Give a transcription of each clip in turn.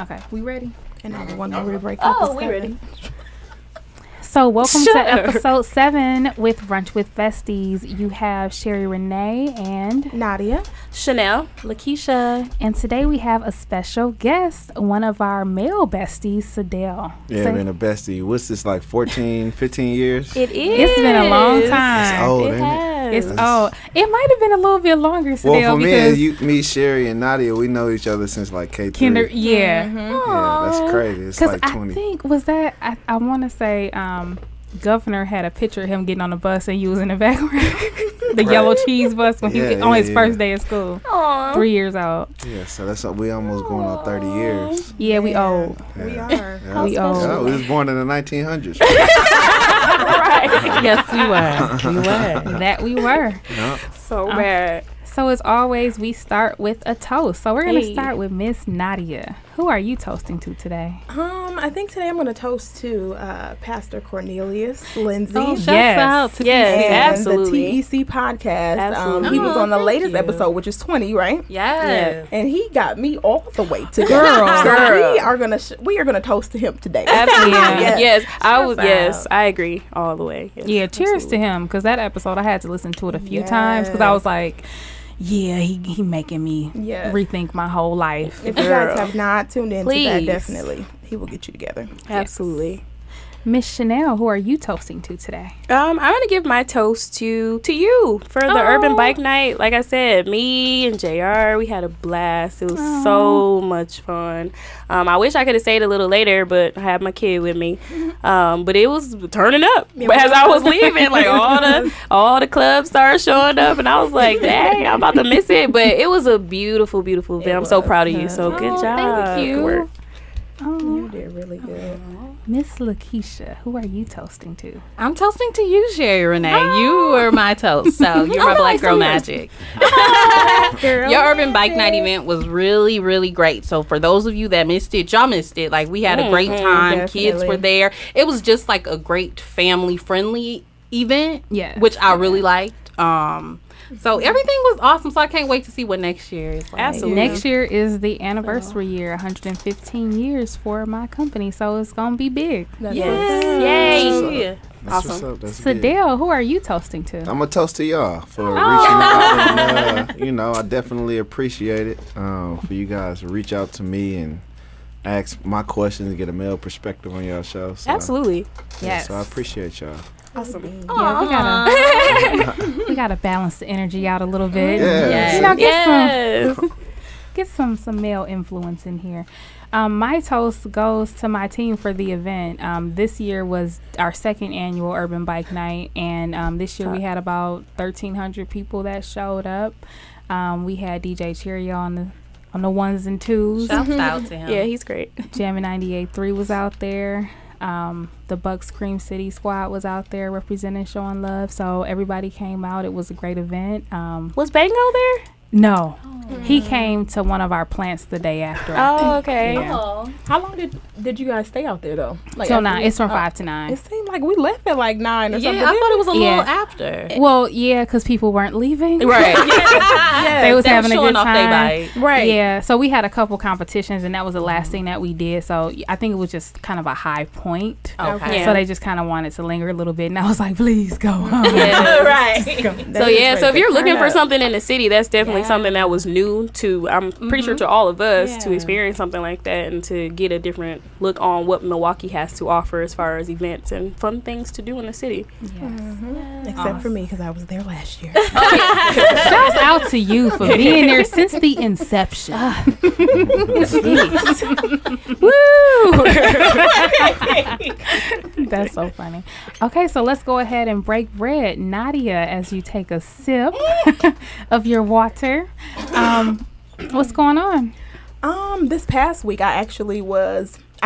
Okay, we ready? And now the one where we break up. Oh, we ready. So welcome to episode 7 with Brunch with Besties. You have Sherry Renee and Nadia, Chanel, Lakeisha, and today we have a special guest, one of our male besties, SeDale. Yeah, been a bestie. What's this, like 14, 15 years? It is. It's been a long time. It's old, it ain't has. It's old. It might have been a little bit longer, SeDale. Well, for me, Sherry, and Nadia, we know each other since like K3. Yeah. Yeah, that's crazy. It's like 20. I think, was that, I want to say, Governor had a picture of him getting on the bus and you was in the background. The yellow cheese bus when he was on his first day of school. Aww. 3 years old. Yeah, so that's we almost going on 30 years. Yeah, we old. Yeah. We are. Yeah. We old. Yeah, we was born in the 1900s. Right. Yes, we were. We were. That we were. Yeah. So bad. So as always, we start with a toast. So we're going to start with Miss Nadia. Who are you toasting to today? I think today I'm going to toast to Pastor Cornelius Lindsay. Oh, shouts out to absolutely. the TEC podcast. Absolutely. He was on the latest episode, which is 20, right? Yes. And he got me all the way to Girl. So we are gonna toast to him today. Absolutely. Yes. Yes. I agree all the way. Yes, Yeah, cheers absolutely. to him, because that episode I had to listen to it a few Yes. times because I was like, yeah, he making me rethink my whole life. If you guys have not tuned into that, Please. definitely he will get you together. Absolutely. Miss Chanel, who are you toasting to today? I'm gonna give my toast to you for the Urban Bike Night. Like I said, me and JR, we had a blast. It was so much fun. I wish I could have stayed a little later, but I had my kid with me. But it was turning up. But as I was leaving, like all the clubs started showing up, and I was like, dang, I'm about to miss it. But it was a beautiful, beautiful event. I'm so proud of you. So good job. Thank you. Good work. You did really good. Miss Lakeisha, who are you toasting to? I'm toasting to you, Sherry Renee. You were my toast, so you're my black girl magic. Your Urban Bike Night event was really, really great. So for those of you that missed it, y'all missed it. Like, we had a great time. Definitely. Kids were there. It was just like a great family-friendly event, which I really liked. So everything was awesome. So I can't wait to see what next year is like. Absolutely. Next year is the anniversary year, 115 years for my company. So it's going to be big. Yay. That's Awesome. what's up. That's good. SeDale, who are you toasting to? I'm going to toast to y'all for reaching out. And, I definitely appreciate it for you guys to reach out to me and ask my questions and get a male perspective on y'all show. So, Absolutely. Yes. So I appreciate y'all. Awesome. Yeah, we gotta balance the energy out a little bit. Yeah. Get some male influence in here. My toast goes to my team for the event. This year was our second annual Urban Bike Night, and this year we had about 1,300 people that showed up. We had DJ Cheerio on the ones and twos. Shouts out to him. Yeah, he's great. Jammin' 98.3 was out there. The Bucks Cream City squad was out there representing, showing love. So everybody came out. It was a great event. Was Bango there? No, he came to one of our plants the day after. Oh, okay. Yeah. How long did you guys stay out there though? Like Till after 9. you- It's from 5 to 9. It seemed like we left at like 9 or something. Yeah, I thought it was a little Yeah. after. Well, yeah, because people weren't leaving. Right. They was They having a showing good off time. they bike. Right. Yeah, so we had a couple competitions, and that was the last thing that we did. So I think it was just kind of a high point. Okay. Yeah. So they just kind of wanted to linger a little bit, and I was like, please go home. Yeah. Right. So yeah, so if you're looking for something in the city, that's definitely something that was new to, I'm pretty sure to all of us, to experience something like that and to get a different look on what Milwaukee has to offer as far as events and fun things to do in the city. Except for me, because I was there last year. Shouts out to you for being there since the inception. That's so funny. Okay, so let's go ahead and break bread. Nadia, as you take a sip of your water, what's going on? This past week I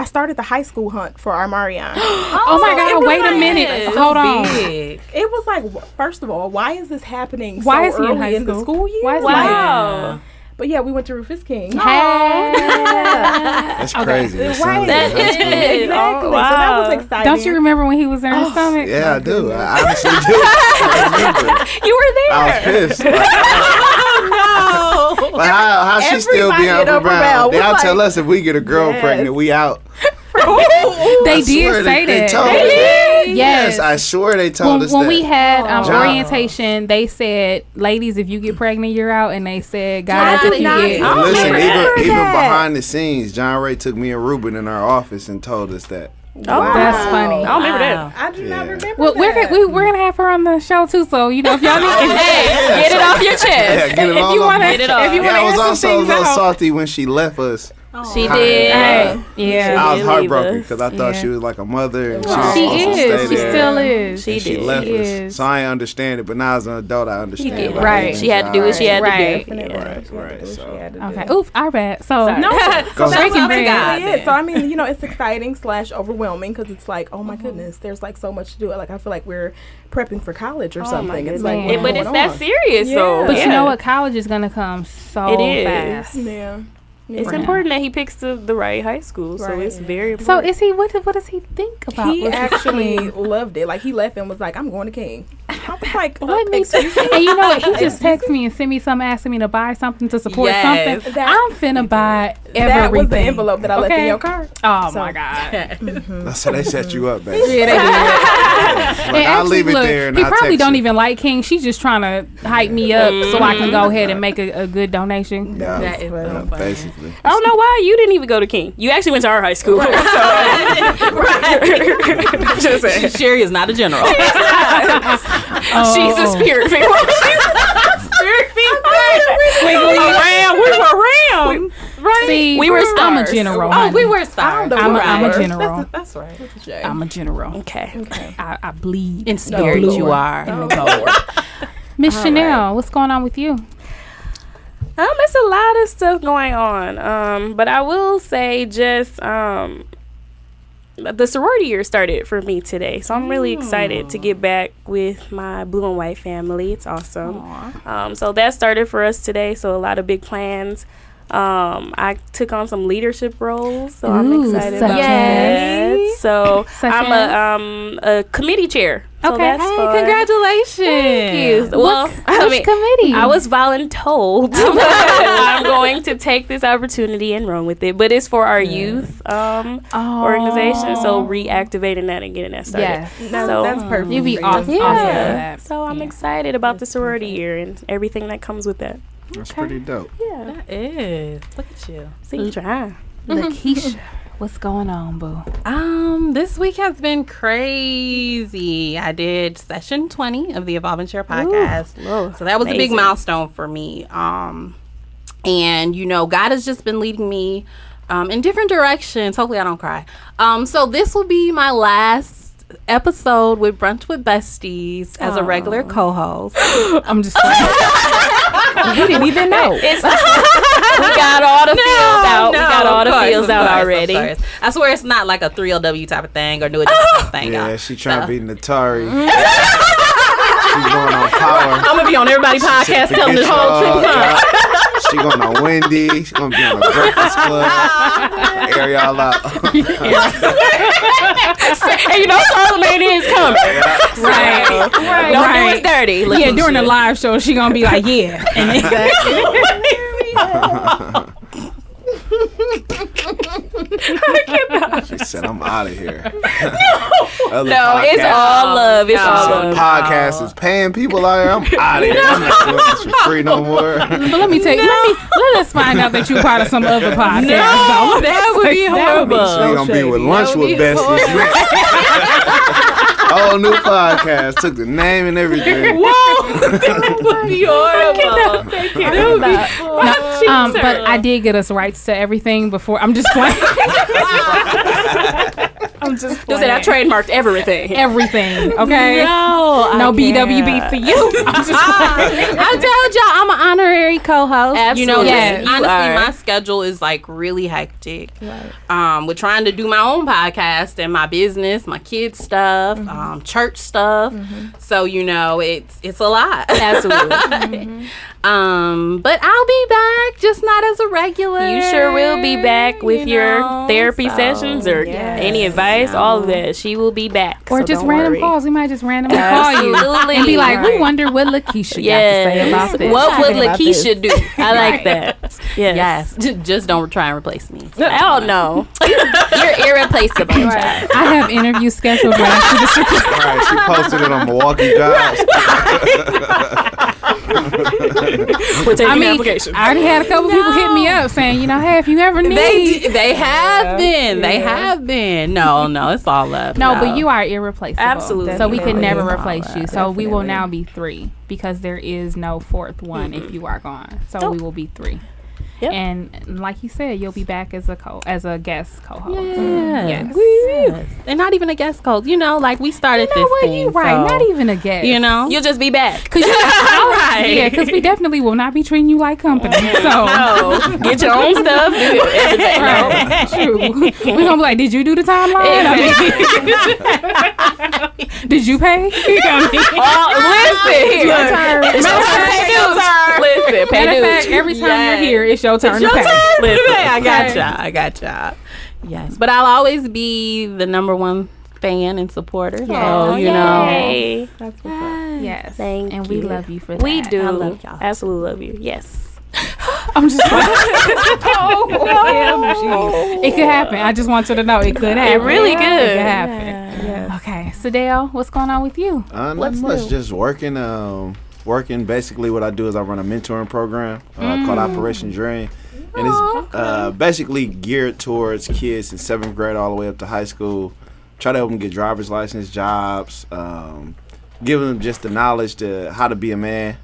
started the high school hunt for Armarion. Oh my God, wait a minute. Hold on. Big. It was like, first of all, why is this happening Why is so he in high early in the school? school year? Why is he Like, Wow. But yeah, we went to Rufus King. That's crazy. That sounds Right. like That high school. is. Exactly. Oh, So wow. that was exciting. Don't you remember when he was in her stomach? Yeah, I do. I honestly do. I remember. You were there. I was pissed. But how she still be Upper Brown? They'll tell us if we get a girl pregnant, we out. They did say that. Yes, I swear they told us that. When we had orientation, they said, ladies, if you get pregnant, you're out. And they said, guys, if you get... Listen, even behind the scenes, John Ray took me and Ruben in our office and told us that. Oh, that's funny. I don't remember that. I do not remember well, that. We're going to have her on the show, too. So, you know, if y'all need... Get it off your chest. Yeah, get it all if you want to get it off. I was also a little salty when she left us. She did. Yeah. I was heartbroken because I thought she was like a mother. And she is. She still is. She did. She left us. So I ain't understand it. But now as an adult, I understand it. Right. She had to do what she had to do. Right. So. Okay. Oof, our bad. So, No, so that's breaking really bread. it. So I mean, you know, it's exciting / overwhelming because it's like, oh my goodness, there's like so much to do. Like I feel like we're prepping for college or something. It's like, but it's that serious. So, but you know what? College is gonna come so fast. Yeah. It's important that he picks the right high school, so it's very important. So is he? What does he think about? He actually loved it. Like he left and was like, "I'm going to King." I was like, "Let me." And you know what? He just texted me and sent me something, asking me to buy something to support something. I'm finna buy everything. That was the envelope that I left in your car. Oh my god! That's how they set you up, baby. Yeah, they did. Like, I'll leave it there. And he I'll probably text don't you. even like King. She's just trying to hype me up so I can go ahead and make a good donation. Yeah, That is so funny. basically. I don't know why you didn't even go to King. You actually went to our high school. Right. Just saying. Sherry is not a general. She's a spirit figure. Spirit figure. We were around. Right. See, we were stars. I'm a general. Oh, we were stars. I'm a general. That's right. I'm a general. Okay. I bleed In spirit, you are. Miss Chanel, what's going on with you? It's a lot of stuff going on. But I will say just the sorority year started for me today. So I'm really excited to get back with my blue and white family. It's awesome. So that started for us today. So a lot of big plans. I took on some leadership roles, so I'm excited about that. So I'm a committee chair. So that's fun. Congratulations. Thank you. Well, Which committee? I was voluntold. I'm going to take this opportunity and run with it. But it's for our youth organization, so reactivating that and getting that started. Yeah, That's perfect. You'd be awesome. Yeah. So I'm excited about the sorority year and everything that comes with that. That's pretty dope. Yeah. That is. Look at you. See, try. Lakeisha, what's going on, boo? This week has been crazy. I did session 20 of the Evolve and Share podcast. So that was a big milestone for me. And you know, God has just been leading me in different directions. Hopefully I don't cry. So this will be my last episode with Brunch with Besties as a regular co-host. I'm just he didn't even know. We got all the feels out. We got all the feels out already. I swear it's not like a 3LW type of thing or do it type of thing. Yeah, she trying to be Natari. She's going on Power. I'm gonna be on everybody's podcast telling the whole truth. She going on Wendy. She's gonna be on the Breakfast Club. Air y'all out. And you know Charlamagne is coming. Right. Don't do us dirty. Yeah, during the live show, she gonna be like, yeah. And She said, I'm out of here. No, it's all love. It's all love. Podcast is paying people out here. I'm out of here. I'm not doing this for free no more. But let me tell you, let us find out that you're part of some other podcast. No, that would be horrible. She gonna be with Lunch with Besties. Whole new podcast. Took the name and everything. Whoa, that would be horrible. But I did get us rights to everything before. I'm just playing. I'm just playing. I trademarked everything. Everything, okay? No BWB for you. I'm just playing. I told y'all I'm an honorary co-host. Absolutely. You know, Yes, honestly, my schedule is like really hectic. Right. With trying to do my own podcast and my business, my kids stuff, church stuff. So you know, it's a lot. Absolutely. But I'll be back, just not as a regular. You sure will be back with your therapy sessions or any advice advice, all of that. She will be back. Or so just don't random worry. calls. We might just randomly call you and be like, we wonder what Lakeisha got to say about this. What would Lakeisha do? I like that. Yes. Just don't try and replace me. Oh, no. You're irreplaceable. Right. I have interviews scheduled right after this recording. All right, she posted it on Milwaukee Jobs. We're taking application. I already had a couple people hit me up saying, hey, if you ever need. They have been. They have been. No, it's all up. No, but you are irreplaceable. Absolutely. So we can never replace you. So we will now be 3 because there is no 4th one if you are gone. So we will be 3. Yep. And like you said, you'll be back as a guest co-host. Yes. And not even a guest co-host. Like we started this thing. You're right. Not even a guest. You'll just be back. Right. Yeah, because we definitely will not be treating you like company. So get your own stuff. Do everything. Right. True. We're gonna be like, did you do the timeline? Did you pay? Listen. It's your turn. Listen. Matter of fact, every time you're here, it's your turn to pay. I got y'all. Yes, but I'll always be the number one fan and supporter. So That's what's up. Yes, thank and you. We love you for that. We do. I love y'all. Absolutely love you. Yes. I'm just. It could happen. I just want you to know it could happen. It really could. It could happen. Yeah. Okay, SeDale, what's going on with you? Not much. Just working. Working. Basically, what I do is I run a mentoring program called Operation Dream, and it's basically geared towards kids in 7th grade all the way up to high school. Try to help them get driver's license, jobs, give them just the knowledge to how to be a man.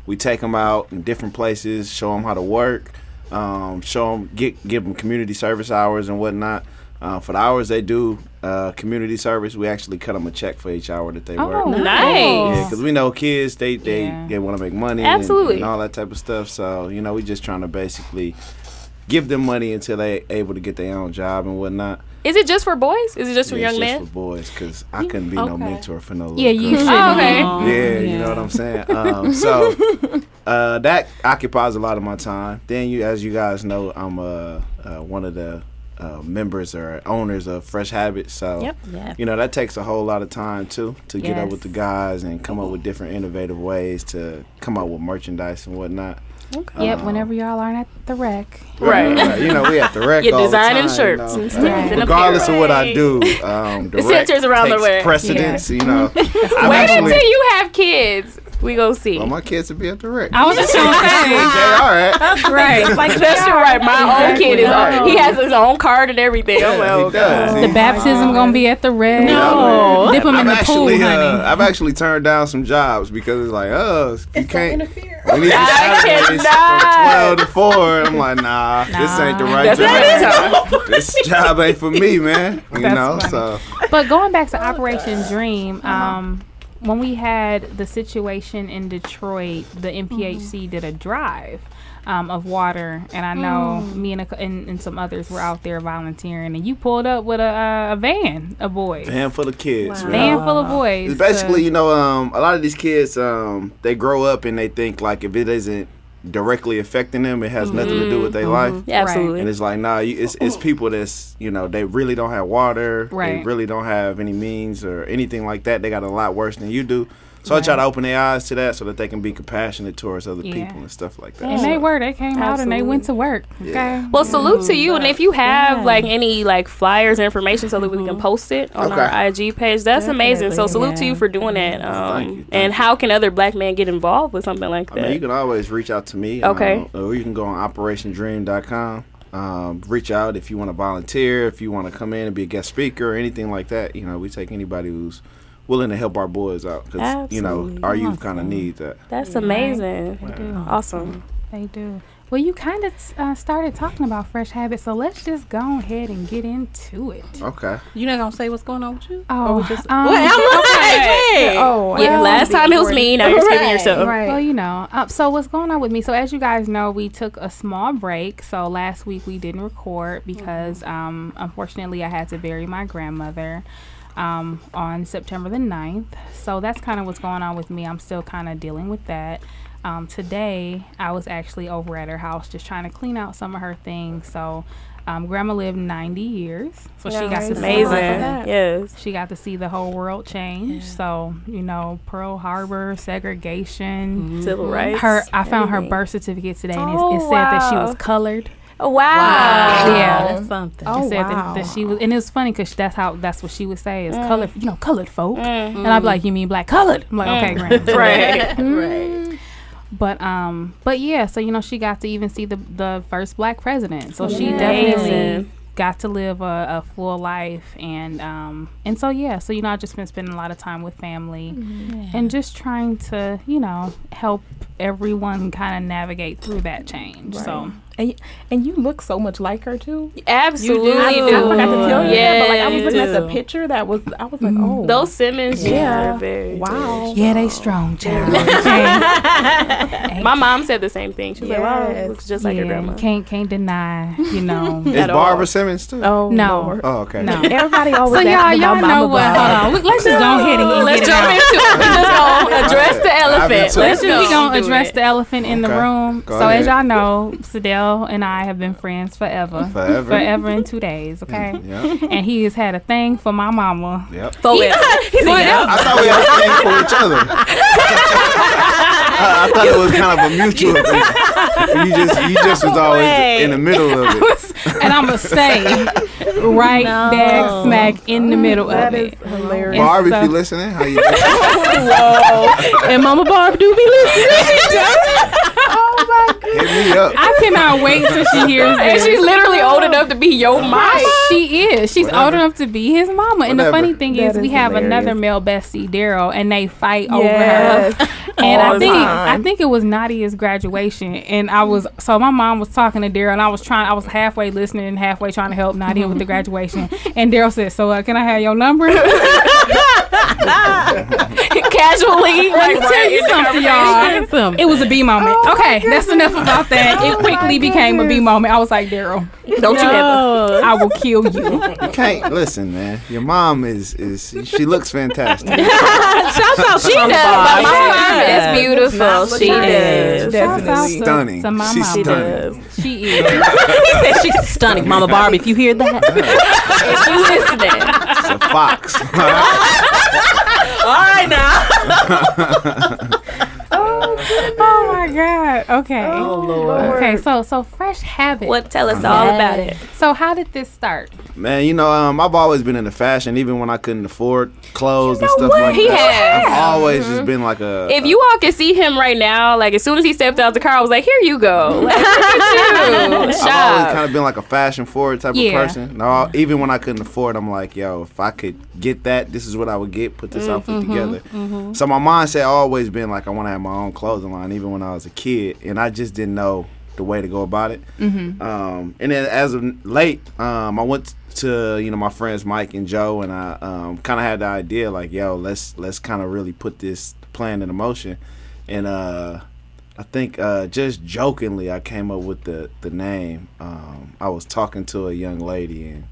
We take them out in different places, show them how to work, show them, give them community service hours and whatnot. For the hours they do community service, we actually cut them a check for each hour that they work. Nice. Yeah, because we know kids, they want to make money and all that type of stuff. So, we just trying to basically give them money until they able to get their own job and whatnot. Is it just for boys? Is it just for young men? It's just for boys, because I couldn't be no mentor for no little you girl. should. Okay. Yeah, you know what I'm saying? So that occupies a lot of my time. Then, as you guys know, I'm one of the members or owners of Fresh Habits. So, that takes a whole lot of time, too, to get up with the guys and come up with different innovative ways to come up with merchandise and whatnot. Okay. Yep, whenever y'all aren't at the rec. Right. We at the rec You're all the time. designing shirts and stuff. Right. Regardless of what I do, the rec centers around the takes rec. precedence, Wait until you have kids. We go see. Well, my kids will be at the rec. I was just going to say. All right. Right. Like, that's right. My own kid he has his own card and everything. I'm like, oh, God. The baptism going to be at the rec. No. Dip them in the pool, honey. I've actually turned down some jobs because it's like, you can't interfere. We need to Saturdays from 12 to 4. I'm like, nah, this ain't the right job. This job ain't for me, man. So. But going back to Operation Dream, when we had the situation in Detroit, the MPHC did a drive of water, and I know me and some others were out there volunteering, and you pulled up with a van of boys. Van full of kids. Wow. Van full of boys. It's basically, a lot of these kids, they grow up and they think like if it isn't directly affecting them, it has nothing to do with their life. Yeah, absolutely. And it's like, nah, it's people that's, they really don't have water. Right. They really don't have any means or anything like that. They got a lot worse than you do. So I try to open their eyes to that so that they can be compassionate towards other people and stuff like that. And they were. They came out and they went to work. Okay. Yeah. Well, salute to you. And if you have any flyers or information so that we can post it on our IG page, that's amazing. So salute to you for doing that. Thank you. And how can other black men get involved with something like that? I mean, you can always reach out to me. Okay. Or you can go on operationdream.com. Reach out if you want to volunteer, if you want to come in and be a guest speaker or anything like that. We take anybody who's willing to help our boys out because our youth kind of need that. That's amazing. They do. Awesome. They do. Well, you kind of started talking about Fresh Habits, so let's just go ahead and get into it. Okay. You're not gonna say what's going on with you? Oh, Last time it was me. Now you're skipping yourself. Right. Well, so what's going on with me? So as you guys know, we took a small break. So last week we didn't record because unfortunately I had to bury my grandmother on September the 9th. So that's kind of what's going on with me. I'm still kind of dealing with that. Today I was actually over at her house just trying to clean out some of her things. So Grandma lived 90 years, so she got to amazing. see Yes, she got to see the whole world change. So Pearl Harbor, segregation, civil rights. I found her birth certificate today, and it said that she was colored. Oh, wow. Yeah, that's something. It said that she was, and it was funny because that's what she would say is colored, colored folk, and I'd be like, you mean black colored? I'm like, okay, Grandma. Right. Right. But yeah, so she got to even see the first black president. So she definitely got to live a full life, and so I've just been spending a lot of time with family and just trying to help everyone kind of navigate through that change. Right. So. And you look so much like her too. Absolutely. I forgot to tell you that, but like I was you looking at the do. picture I was like, oh, Those Simmons are very wow. Yeah, they strong, child. My mom said the same thing. She was like, wow, it looks just like her grandma. Can't deny, Is Barbara Simmons too? Oh No. Lord. Oh, okay. No. Everybody always So asks me y'all about know Mama what? Bob. Hold on. Let's just go ahead and Let's get jump it into out. it. We're just going to address the elephant. too. Let's We go. gonna Do address it. the elephant in the Okay. room. Go So as ahead. y'all know, SeDale and I have been friends forever. Forever and 2 days, okay? Yep. And he has had a thing for my mama. Yep. For it. I thought we had a thing for each other. I thought it was kind of a mutual thing. You just was always in the middle of it. And I'm going to stay right there smack in the middle That of is it. hilarious. Barb, if so- you listening, how you doing? And Mama Barb do be listening. Hit me up. I cannot wait till she hears And this. she's literally old enough to be your mom. She is. She's Whatever. old enough to be his mama. And the Whatever. funny thing That is, we is have hilarious. another male bestie, Daryl, and they fight Yes. over her. And All I the time. think it was Nadia's graduation, and so my mom was talking to Daryl, and I was halfway listening and halfway trying to help Nadia with the graduation. And Daryl said, "So can I have your number?" Casually. Let me tell you something, y'all. It was a B moment. Okay, that's enough about that. It quickly became a B moment. I was like, Daryl, Don't you ever. I will kill you. You can't listen, man. Your mom is she looks fantastic. Shout out to She Mama does. Barb. My mom Yeah. is beautiful. She does. Definitely. Stunning. To my She's mama. stunning. She is. He said she's stunning. Mama Barb, if you hear that. If you listening. It's a fox. All right now. Oh my God. Okay. Oh, Lord. Okay. So Fresh Habits. What? Tell us all about it. So how did this start? Man, I've always been into fashion, even when I couldn't afford clothes and stuff what? like He that. has. I've always just been like a. If you all can see him right now, like as soon as he stepped out the car, I was like, "Here you go." Like, look at you. I've always Shop. kind of been like a fashion forward type of person. No, even when I couldn't afford, I'm like, yo, if I could get that, this is what I would get. Put this outfit together. So my mindset always been like, I want to have my own clothing line, even when I was a kid, and I just didn't know the way to go about it. And then as of late, I went to my friends Mike and Joe, and I kind of had the idea like, yo, let's kind of really put this plan into motion. And I think just jokingly I came up with the name. I was talking to a young lady, and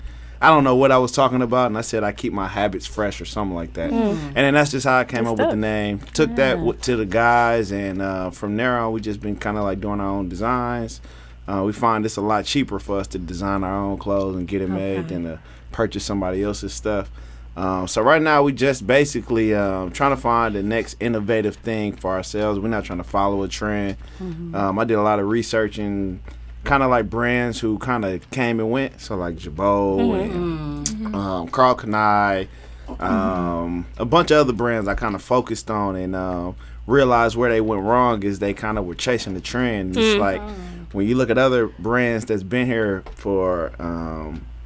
I don't know what I was talking about, and I said I keep my habits fresh or something like that. And then that's just how I came up with the name. Took that to the guys, and from there on we just been kind of like doing our own designs. We find it's a lot cheaper for us to design our own clothes and get it made than to purchase somebody else's stuff. So right now we just basically trying to find the next innovative thing for ourselves. We're not trying to follow a trend. I did a lot of research and kind of like brands who kind of came and went. So like Jabot and Carl Kanai, a bunch of other brands I kind of focused on and realized where they went wrong is they kind of were chasing the trend. It's like when you look at other brands that's been here for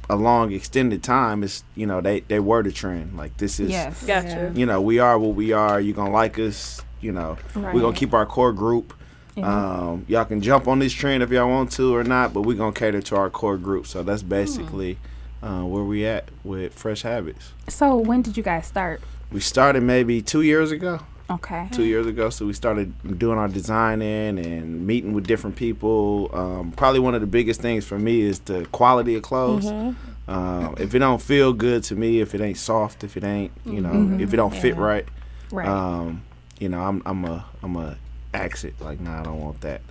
a long extended time, it's they were the trend. Like this is Gotcha. we are what we are. You're gonna like us. We're gonna keep our core group. Y'all can jump on this trend if y'all want to or not, but we're gonna cater to our core group. So that's basically where we at with Fresh Habits. So when did you guys start? We started maybe 2 years ago. Okay. 2 years ago, so we started doing our designing and meeting with different people. Probably one of the biggest things for me is the quality of clothes. If it don't feel good to me, if it ain't soft, if it ain't, if it don't fit right, Right. I'm a axe it. Like, nah, I don't want that.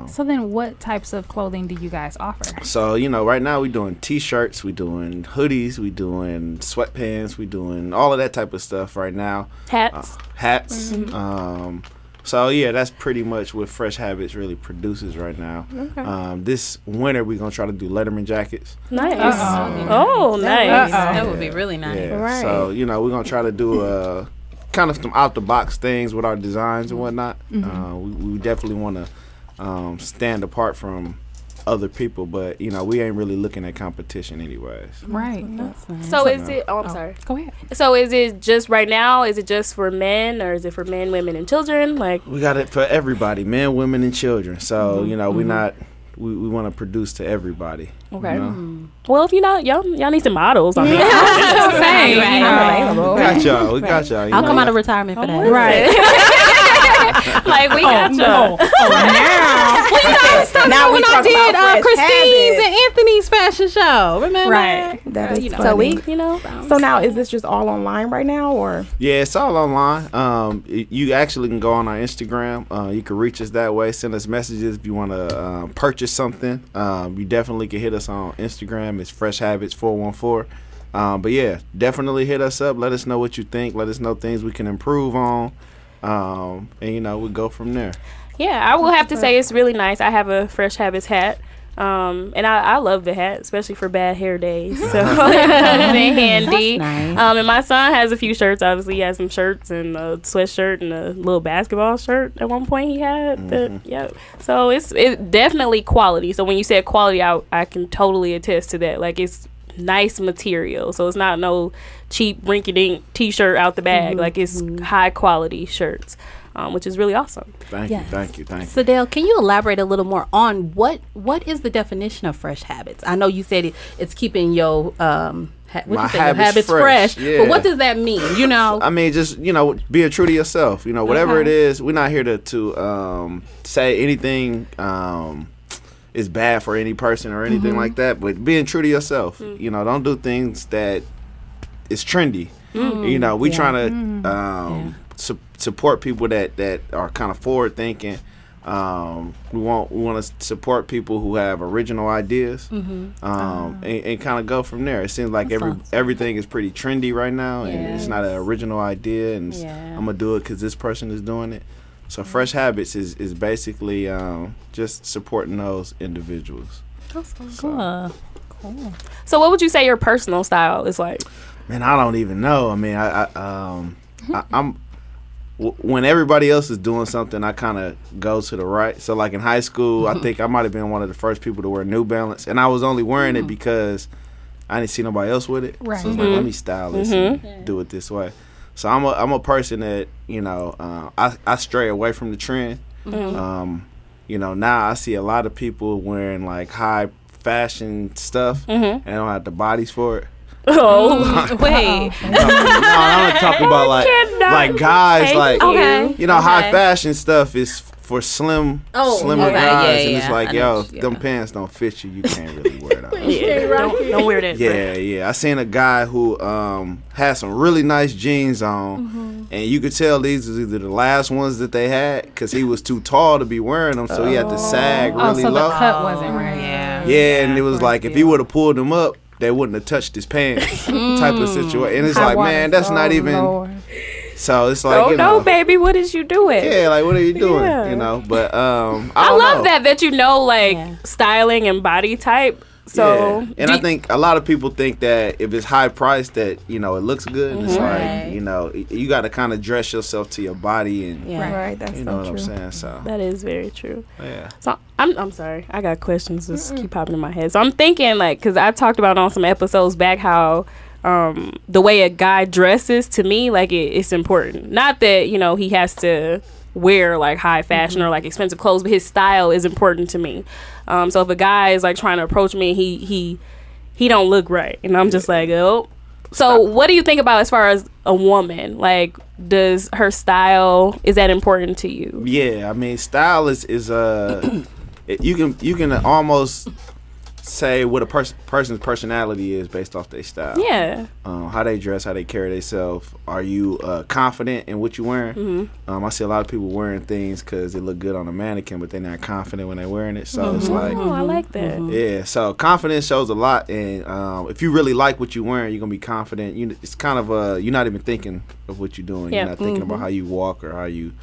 So then what types of clothing do you guys offer? So, right now we're doing T-shirts, we're doing hoodies, we're doing sweatpants, we're doing all of that type of stuff right now. Hats. Hats. So, yeah, that's pretty much what Fresh Habits really produces right now. Okay. This winter, we're going to try to do Letterman jackets. Nice. Nice. Nice. That would be really nice. Yeah. Right. So, we're going to try to do kind of some out-the-box things with our designs and whatnot. We definitely want to stand apart from other people, but we ain't really looking at competition anyways. Right. That's nice. So is it? Oh, I'm sorry. Go ahead. So is it just right now? Is it just for men, or is it for men, women, and children? Like, We got it for everybody, men, women, and children. So we want to produce to everybody. okay. You know? Well, if y'all need some models. I mean, Available. We got y'all. I'll come out of retirement for that. right. Like we got y'all. Now we When I talk did about Fresh Christine's Habits. and Anthony's fashion show, remember? Right. That is So we, funny. So now, is this just all online right now, or? Yeah, it's all online. You actually can go on our Instagram. You can reach us that way. Send us messages if you want to purchase something. You definitely can hit us on Instagram. It's Fresh Habits 414. But yeah, definitely hit us up. Let us know what you think. Let us know things we can improve on. And we go from there. Yeah, I will have to say it's really nice. I have a Fresh Habits hat. And I love the hat, especially for bad hair days. So it comes in handy. That's nice. And my son has a few shirts. Obviously, he has some shirts and a sweatshirt and a little basketball shirt at one point he had. Yeah. So it's definitely quality. So when you said quality, I can totally attest to that. Like, it's nice material. So it's not no cheap rinky-dink T-shirt out the bag. Like, it's high quality shirts. Which is really awesome. Thank you. SeDale, can you elaborate a little more on what is the definition of fresh habits? I know you said it's keeping your your habits fresh. Yeah. But what does that mean? I mean, just being true to yourself. Whatever it is, we're not here to say anything is bad for any person or anything like that. But being true to yourself. Don't do things that is trendy. We trying to support people that are kind of forward thinking. We want to support people who have original ideas, and kind of go from there. It seems like everything is pretty trendy right now, and it's not an original idea, and I'm gonna do it because this person is doing it. So Fresh Habits is basically just supporting those individuals. That's cool. So what would you say your personal style is like? Man, I don't even know. I mean, I'm when everybody else is doing something, I kind of go to the right. So, like in high school, I think I might have been one of the first people to wear New Balance, and I was only wearing it because I didn't see nobody else with it. Right. So it's like, let me style this and do it this way. So I'm a person that I stray away from the trend. Now I see a lot of people wearing like high fashion stuff, and they don't have the bodies for it. Oh, wait. No, I'm not talking about like guys, like high fashion stuff is for slimmer guys, and it's like, if them pants don't fit you, you can't really wear those. Don't wear that. Yeah. I seen a guy who had some really nice jeans on, and you could tell these was either the last ones that they had because he was too tall to be wearing them, so he had to sag really so low. the cut wasn't right. Yeah, and it was like if he would have pulled them up, they wouldn't have touched his pants type of situation. And it's like, man, that's not even. So it's like, no, baby, what is you doing? Yeah, like, what are you doing? But I love that styling and body type. So and I think a lot of people think that if it's high priced that it looks good. And it's like you got to kind of dress yourself to your body and right. That's you know what I'm saying. So that is very true. Yeah. So I'm sorry. I got questions just keep popping in my head. So I'm thinking because I talked about on some episodes back how the way a guy dresses to me it's important. Not that he has to wear like high fashion or like expensive clothes, but his style is important to me. So if a guy is like trying to approach me, he don't look right, and I'm just like, oh. So what do you think about as far as a woman? Like, does her style, is that important to you? Yeah, I mean, style is you can almost say what a person's personality is based off their style. Yeah. How they dress, how they carry themselves. Are you confident in what you're wearing? I see a lot of people wearing things because they look good on a mannequin, but they're not confident when they're wearing it. So it's like, Oh, I like that. yeah. So confidence shows a lot, and if you really like what you're wearing, you're gonna be confident. It's kind of you're not even thinking of what you're doing. Yeah. You're not thinking about how you walk or how you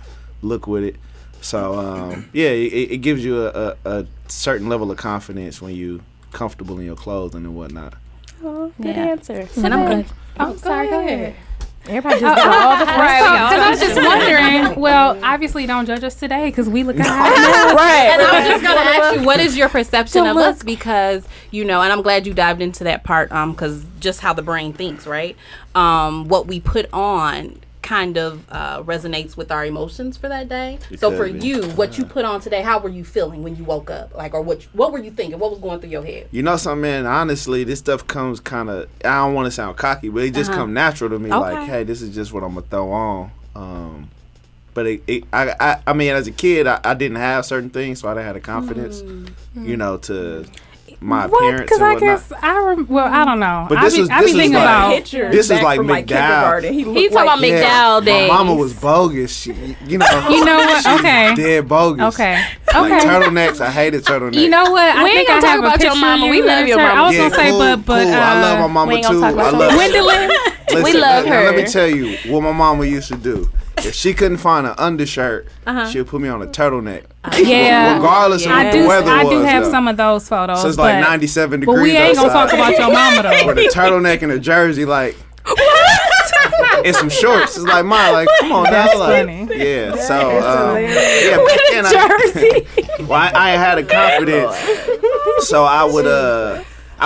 look with it. So it gives you a certain level of confidence when you comfortable in your clothing and whatnot. Oh, good answer. And I'm good. Oh, sorry. Go ahead. Everybody just got all the Because I was just wondering. Well, obviously, don't judge us today because we look hot. Right. And I was just going to ask you, what is your perception of us? Because, and I'm glad you dived into that part because just how the brain thinks, right? What we put on kind of resonates with our emotions for that day. So for you, what you put on today, how were you feeling when you woke up? Like, or what were you thinking? What was going through your head? You know something, man? Honestly, this stuff comes kind of, I don't want to sound cocky, but it just come natural to me. Okay. Like, hey, this is just what I'm going to throw on. But I mean, as a kid, I didn't have certain things, so I didn't have the confidence, to my appearance Because and I whatnot. guess I don't know. But I be thinking about. This is like McDowell. He's talking about McDowell days. My mama was bogus. She, You know what? she was Okay. dead bogus. Okay. Like turtlenecks, I hated turtlenecks. You know what? I We ain't think I gonna have talk a about your picture mama. of We you love in your her- I mama. was gonna say, cool, but cool. I love my mama we ain't too. gonna talk about I your love mama. Gwendolyn. Listen, We love now her. let me tell you what my mama used to do. If she couldn't find an undershirt, she would put me on a turtleneck. Yeah. Regardless of what I the do. weather I was. do have though. some of those photos. So it's like but- 97 degrees But we ain't gonna outside. talk about your mama though. With a turtleneck and a jersey, like. And some shorts. It's like, Ma, like, come on, That's dog. Like, funny. yeah, so, yeah, back then I had a confidence. So I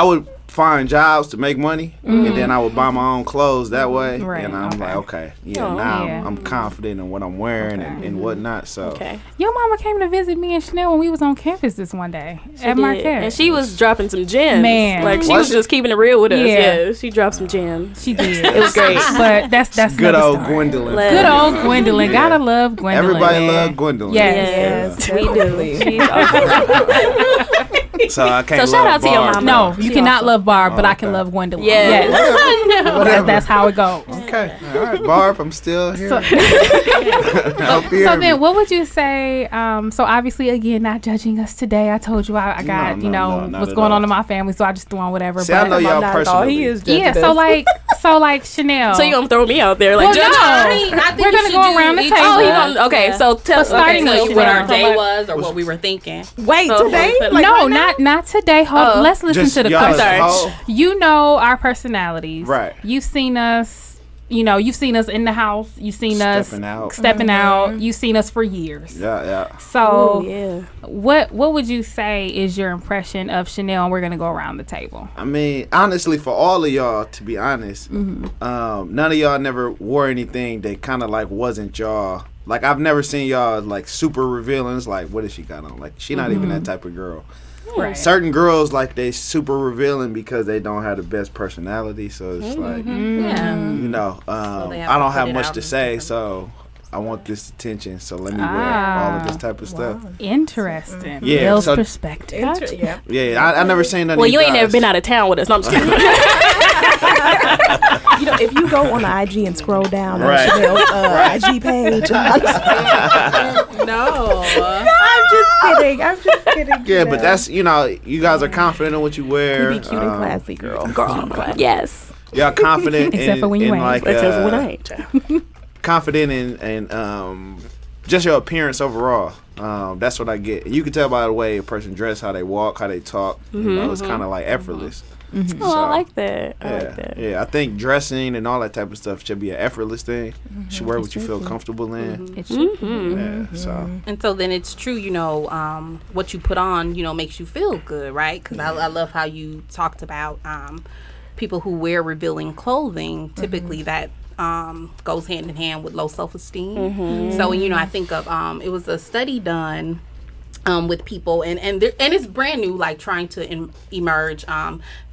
would find jobs to make money, and then I would buy my own clothes that way. Right, And I'm okay. like, okay, Oh, now yeah. I'm confident in what I'm wearing and whatnot. So Okay. Your mama came to visit me and Chanel when we was on campus this one day at Marquette. And she was dropping some gems. Man. Like, she Was was she? just keeping it real with us. Yeah. Yeah, she dropped some gems. She did. It was great. But that's good another old story. Gwendolyn. Good old Gwendolyn. Yeah. Gotta love Gwendolyn. Everybody man. love Gwendolyn. Yes. Yes, we do. She's awesome. So I can't So shout love out to your Barb. mama. No, you cannot awesome. love Barb, but I can okay. love Gwendolyn. Yes. Yes. That's how it goes. Okay, all right, Barb, I'm still here. So- Hope you So hear me. then, what would you say? So obviously, again, not judging us today. I told you I got No, not what's at going all. on in my family, so I just threw on whatever. See, I know y'all Not at all. personally. He is Yeah. judging us. So like Chanel. So you gonna throw me out there like Well, judge? no. I think We're you gonna should go do around the each table. Oh, of he us. gonna okay. Yeah. So tell But starting Tell with you what our Chanel. day was or what we were thinking. Wait, So, today? but- Like, no, right now? not today. Hold. Oh. Let's listen Just to the y'all as a question. whole? You know our personalities, Right. You've seen us. You've seen us in the house. You've seen Stepping us out. stepping out. You've seen us for years. Yeah. So, Oh, yeah. what would you say is your impression of Chanel? And we're gonna go around the table. I mean, honestly, for all of y'all, to be honest, none of y'all never wore anything that kind of like wasn't y'all. Like, I've never seen y'all like super revealing. It's like, what does she got on? Like, she not even that type of girl. Right. Certain girls, like, they super revealing because they don't have the best personality. So it's like, Yeah. I they have to don't put have it much out to in say. different- So I want this attention. So let me wear all of this type of stuff. Interesting. Yeah, Bill's so- perspective. Yeah. Yeah, I never seen none Well, of you you ain't never guys. been out of town with us. No, I'm just kidding. If you go on the IG and scroll down Right. on Chanel's IG page, No. I'm just kidding. Yeah, but that's, you guys are confident in what you wear. You be cute and classy, girl. Yes. Y'all confident Except in, for when you in ain't. like Except for when I ain't. confident in just your appearance overall. That's what I get. You can tell by the way a person dress, how they walk, how they talk. It's kind of like effortless. Oh, I like that. I like that. Yeah, I think dressing and all that type of stuff should be an effortless thing. You should wear what you feel comfortable in. It should. Yeah, so And so then it's true, what you put on, makes you feel good, right? Because I love how you talked about people who wear revealing clothing. Typically that goes hand in hand with low self-esteem. So, I think of, it was a study done with people and it's brand new, like trying to emerge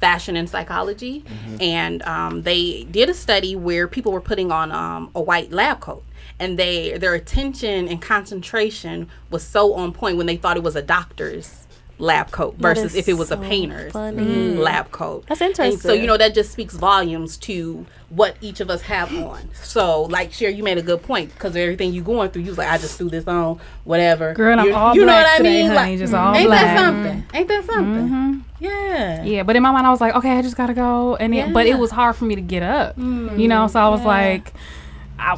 fashion and psychology. And they did a study where people were putting on a white lab coat, and their attention and concentration was so on point when they thought it was a doctor's lab coat versus if it was a painter's lab coat. That's interesting. And so, you know, that just speaks volumes to what each of us have on. So, like, Sherry, you made a good point because of everything you going through. You was like, I just threw this on, whatever. Girl, I'm all you know black what I today, mean? honey, Like, just all ain't black. that something? Ain't that something? Yeah. Yeah, but in my mind, I was like, okay, I just gotta go, and but it was hard for me to get up, you know. So I was like,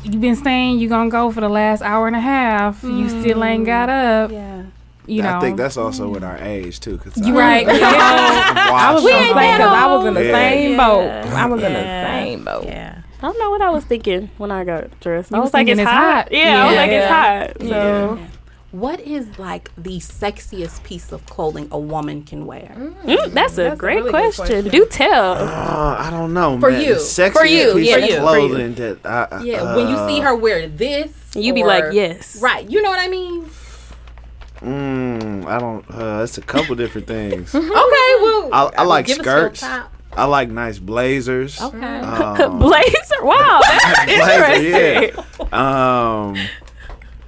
"You been saying you gonna go for the last hour and a half? You still ain't got up." Yeah. You know, I think that's also with our age too. Cause you right. I was gonna say because I was in the same boat. I was in the Yeah. same boat. Yeah. I don't know what I was thinking when I got dressed. I You was like, thinking it's it's hot. hot. Yeah, I was like, it's Yeah. hot. So What is like the sexiest piece of clothing a woman can wear? that's a great really good question. question. Do tell. I don't know, For man. you. The sexiest For you. piece Yeah, of for you. clothing that I Yeah, when you see her wear this, You be or- like, yes. right? You know what I mean? I don't. It's a couple different things. Okay, well, I like give us your skirts. top. I like nice blazers. Okay. Blazer. Wow, that's interesting. Yeah.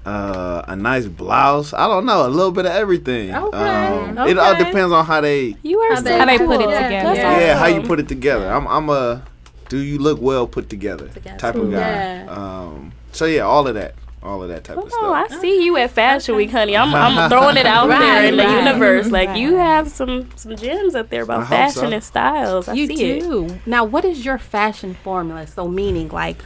A nice blouse. I don't know. A little bit of everything. Okay. It all Okay. depends on how they. You are How so they How they put it cool. together. That's Yeah, how you awesome. put it together. I'm a. Do you look well put together type of guy. Yeah. So yeah, all of that type of Oh, stuff. I see you at Fashion Week, honey. I'm throwing it out there in the right. universe. Like you have some gems up there I about hope fashion so. and styles. I You see it. do. Now, what is your fashion formula? So, meaning like,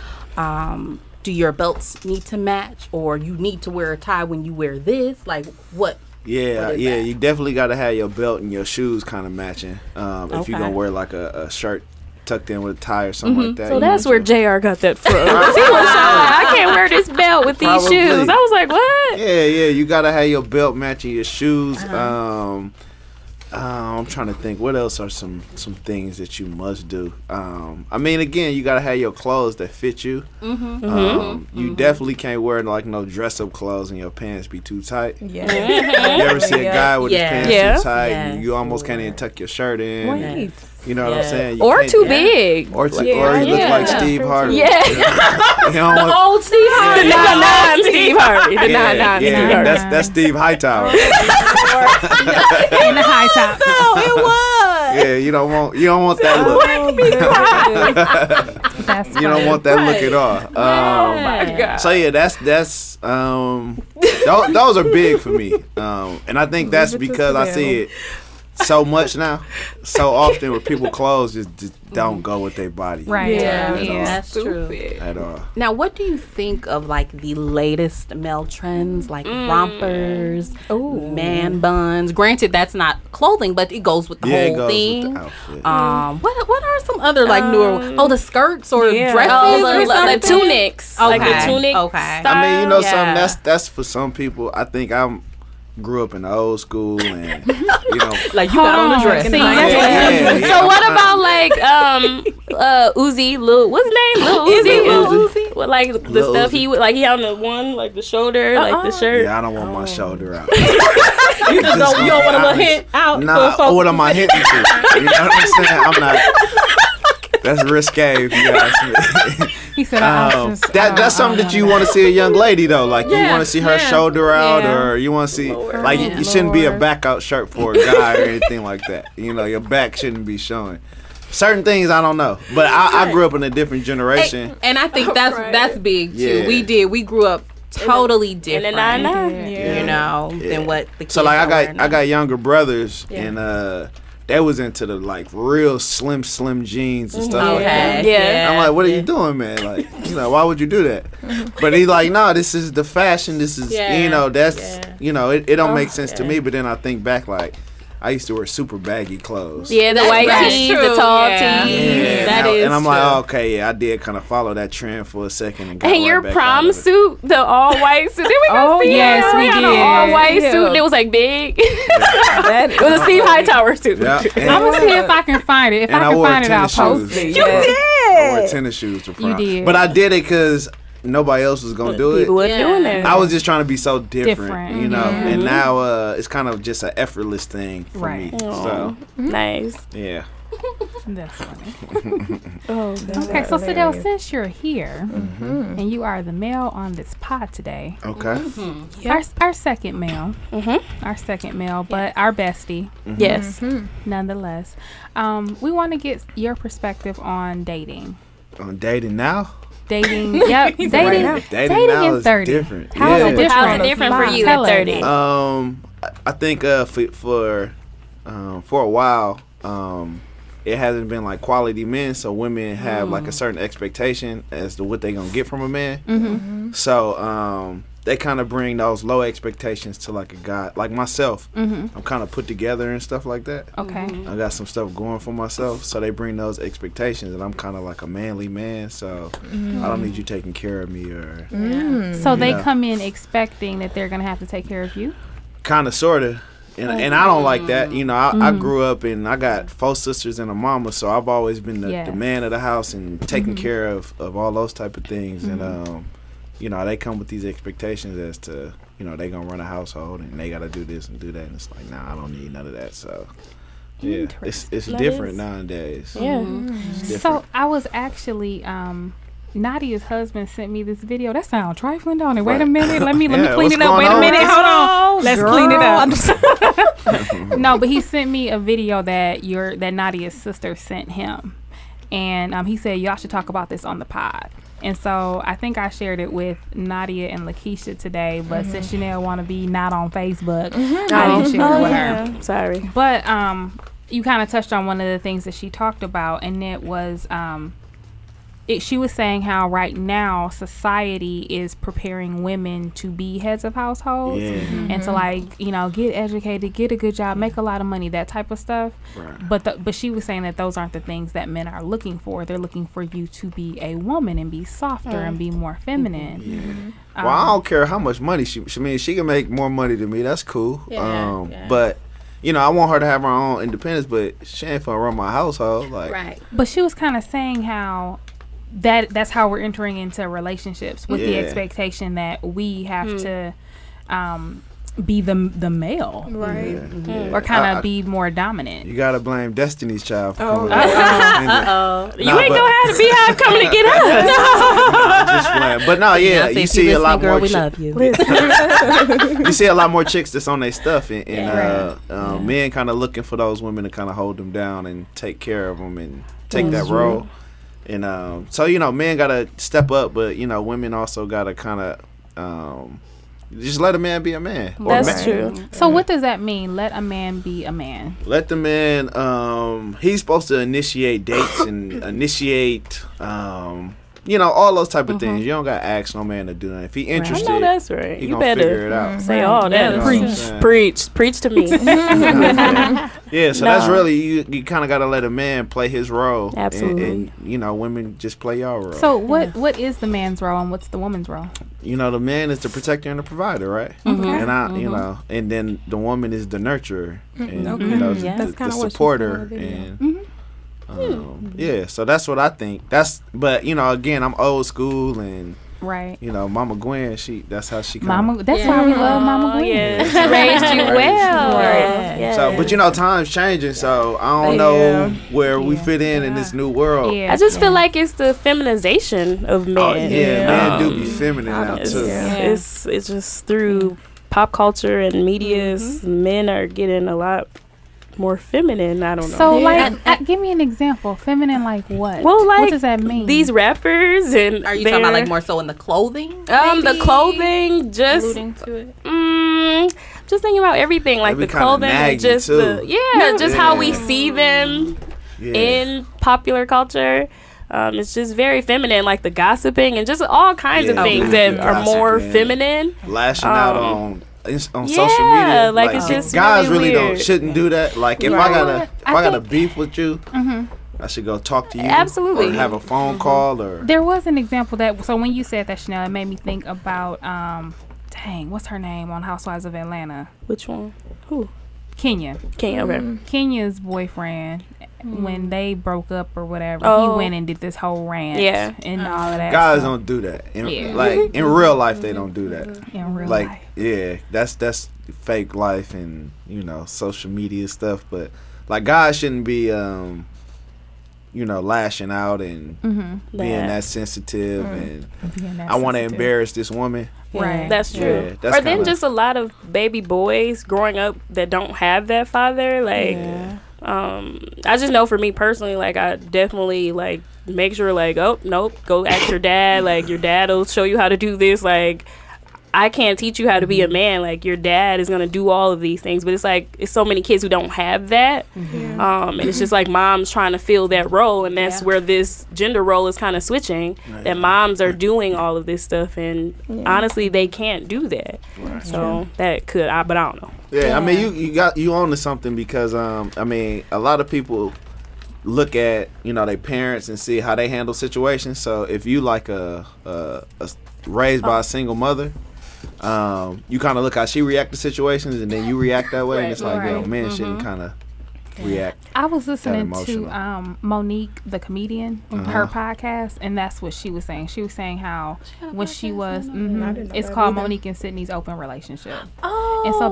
do your belts need to match, or you need to wear a tie when you wear this? Like, what? Yeah, What is yeah. that? You definitely got to have your belt and your shoes kind of matching. If Okay. you're gonna wear like a shirt tucked in with a tie or something like that. So you that's want where your- JR got that from. He was showing, I can't wear this belt with these Probably. shoes. I was like, what? Yeah, you gotta have your belt matching your shoes. I'm trying to think. What else are some things that you must do? I mean, again, you gotta have your clothes that fit you. You definitely can't wear like no dress up clothes and your pants be too tight. Yeah. You ever see a guy with his Yeah. pants Yeah. too tight Yes. and you almost can't even tuck your shirt in? Wait. You know what I'm saying? You Or can't- too big. Or you look Yeah. like Steve Harvey. Yeah. You don't want- Old Steve Harvey. The 9-9 Steve Harvey. The 9-9 Steve yeah, Harvey. that's Steve Hightower. in the high top. Yeah, you don't want that look. That's You don't want that look at all. my God. So yeah, that's those are big for me, and I think that's because I see it so much now, so often where people clothes just don't go with their body, right. Yeah. Yeah. That's true. at all. Now, what do you think of like the latest male trends, like rompers, man buns? Granted, that's not clothing, but it goes with the Yeah, it whole goes thing. with the outfit. What are some other like newer? Oh, the skirts or dresses Oh, or the something? tunics. Like the Okay. tunic Okay. style. I mean, you know, Yeah. something that's for some people. I think grew up in the old school, and you know, Like you got on the dress. See, yeah, that's yeah, So what about like Uzi, what's his name? Lil Uzi. What, like the Lil stuff Uzi. he would like he on the one like the shoulder, like the shirt. yeah, I don't want my shoulder out. You just don't. You don't want a little hint out. Nah, for folks what to am I see? hitting to? You know what I'm saying? I'm not. That's risque if you ask me. He said, That's something that you want to see a young lady though. Like you want to see her shoulder out, or you want to see like it shouldn't be a back out shirt for a guy or anything like that. You know, your back shouldn't be showing. Certain things I don't know, but I grew up in a different generation. And I think that's big too. Yeah. We grew up totally different. And the 9-9. You know, than what the kids So like are wearing now. I got younger brothers and they was into the like real slim jeans and stuff like that. Yeah. I'm like, what are you doing, man? Like, you know, why would you do that? But he's like, no, this is the fashion. This is, you know, that's, you know, it don't make sense to me. But then I think back, like, I used to wear super baggy clothes. Yeah, the white that's tees, true, the tall yeah. tees. Yeah, That is and I'm true. like, oh, okay, yeah, I did kind of follow that trend for a second. And got And your right back prom out of it. suit, the all white suit. Did we go Oh, see yes, it? we had did. an all white Yeah. suit. And it was like big. That It was a Steve Hightower suit. Yeah, and, I'm gonna see if I can find it. If and I can wore find it, I'll tennis post shoes. it. I wore tennis shoes to prom. did. But I did it because nobody else was gonna do it. People wasn't doing that. I was just trying to be so different, Different, you know. yeah. And now it's kind of just an effortless thing for Right. me. So Nice. yeah. That's funny. Oh, Okay, so SeDale, since you're here and you are the male on this pod today, Okay. our second male, our second male, but our bestie, yes, nonetheless, we want to get your perspective on dating. On dating now? Dating, yep, dating now. Dating now in is 30. different. How's it different? how's it different for you Tell at us. 30? I think for a while, it hasn't been like quality men, so women have like a certain expectation as to what they gonna get from a man. So they kind of bring those low expectations to like a guy like myself. I'm kind of put together and stuff like that. Okay. I got some stuff going for myself, so they bring those expectations, and I'm kind of like a manly man, so I don't need you taking care of me or So they know. come in expecting that they're gonna have to take care of you. kind of, sort of. And I don't like that. You know, I grew up and I got 4 sisters and a mama, so I've always been the man of the house and taking care of all those type of things. And, you know, they come with these expectations as to, you know, they going to run a household and they got to do this and do that. And it's like, nah, I don't need none of that. So, yeah, it's different nowadays. Yeah. It's different. So I was actually Nadia's husband sent me this video. That sounds trifling, don't it? Wait a minute. Let me clean what's it up. going Wait a on? minute. Hold on. Let's clean it Girl. up. No, but he sent me a video that Nadia's sister sent him. And he said, y'all should talk about this on the pod. And so I think I shared it with Nadia and Lakeisha today, but since Chanel want to be not on Facebook, I didn't share it with her. Sorry. But you kind of touched on one of the things that she talked about, and it was she was saying how right now society is preparing women to be heads of households and to, like, you know, get educated, get a good job, make a lot of money, that type of stuff. Right. But she was saying that those aren't the things that men are looking for. They're looking for you to be a woman and be softer and be more feminine. Yeah. Well, I don't care how much money she can make more money than me. That's cool. But you know, I want her to have her own independence, but she ain't finna run my household. Like, Right. But she was kind of saying how that's how we're entering into relationships with the expectation that we have to be the male, Right. or kind of be more dominant. You gotta blame Destiny's Child for Oh, coming up. You ain't gonna have to be how I'm coming to get us. Just playing. But no, yeah, you see a lot more. We love you. You see a lot more chicks that's on their stuff, and men kind of looking for those women to kind of hold them down and take care of them and take that role. And so, you know, men gotta step up, but you know, women also gotta kind of just let a man be a man. That's true. So what does that mean? Let a man be a man. Let the man. He's supposed to initiate dates and initiate. You know, all those type of things. You don't gotta ask no man to do that. If he interested, I know that's right. he You gonna figure it better out. say all that. You know what I'm saying? Preach to me. Yeah, so that's really you kind of got to let a man play his role. Absolutely. And you know, women just play y'all role. So what is the man's role and what's the woman's role? You know, the man is the protector and the provider, right? And you know, and then the woman is the nurturer and you know, That's the kinda what she supporter said in the and yeah. So that's what I think. But you know, again, I'm old school and. Right. You know, Mama Gwen, that's how she Mama, that's why we love Mama Gwen. Yeah, she raised you well. Right. So, but you know, times changing, so I don't know where we fit in this new world. Yeah. I just feel like it's the feminization of men. Oh, men do be feminine now too. It's just through pop culture and medias, men are getting a lot more feminine. I don't know. So, like, give me an example. Feminine, like what? Well, like, what does that mean? These rappers and Are you talking about like more so in the clothing? the clothing, just alluding to it. just thinking about everything, like They be the kinda clothing, and naggy, just too. just how we see them in popular culture. It's just very feminine, like the gossiping and just all kinds of things that are more feminine. Lashing out on social media, like it's just guys really really shouldn't do that. Like if I got a beef with you, I should go talk to you. Absolutely. Or have a phone call or. There was an example that. So when you said that, Chanel, it made me think about what's her name on Housewives of Atlanta? Which one? Who? Kenya. Okay. Kenya's boyfriend, when they broke up or whatever, Oh. he went and did this whole rant. Yeah. And all of that. Guys stuff. don't do that. Yeah. Like in real life, they don't do that. In real Like life. yeah, that's fake life and you know social media stuff. But like guys shouldn't be lashing out and being that sensitive and I want to embarrass this woman. Right. That's true. Or then just a lot of baby boys growing up that don't have that father. Like, I just know for me personally, like, I definitely, like, make sure, like, oh, nope, go ask your dad. Like, your dad will show you how to do this. Like, I can't teach you how to be a man. Like, your dad is going to do all of these things. But it's like, it's so many kids who don't have that. And it's just like moms trying to fill that role. And that's where this gender role is kind of switching. That moms are doing all of this stuff. And honestly, they can't do that. So that could, but I don't know. Yeah, I mean, you on to something because, I mean, a lot of people look at, their parents and see how they handle situations. So if you like a raised by a single mother, you kind of look how she react to situations, and then you react that way, and it's like, yo, men shouldn't kind of react. I was listening to Monique, the comedian, her podcast, and that's what she was saying. She was saying how when she was, it's called Monique and Sydney's Open Relationship. And so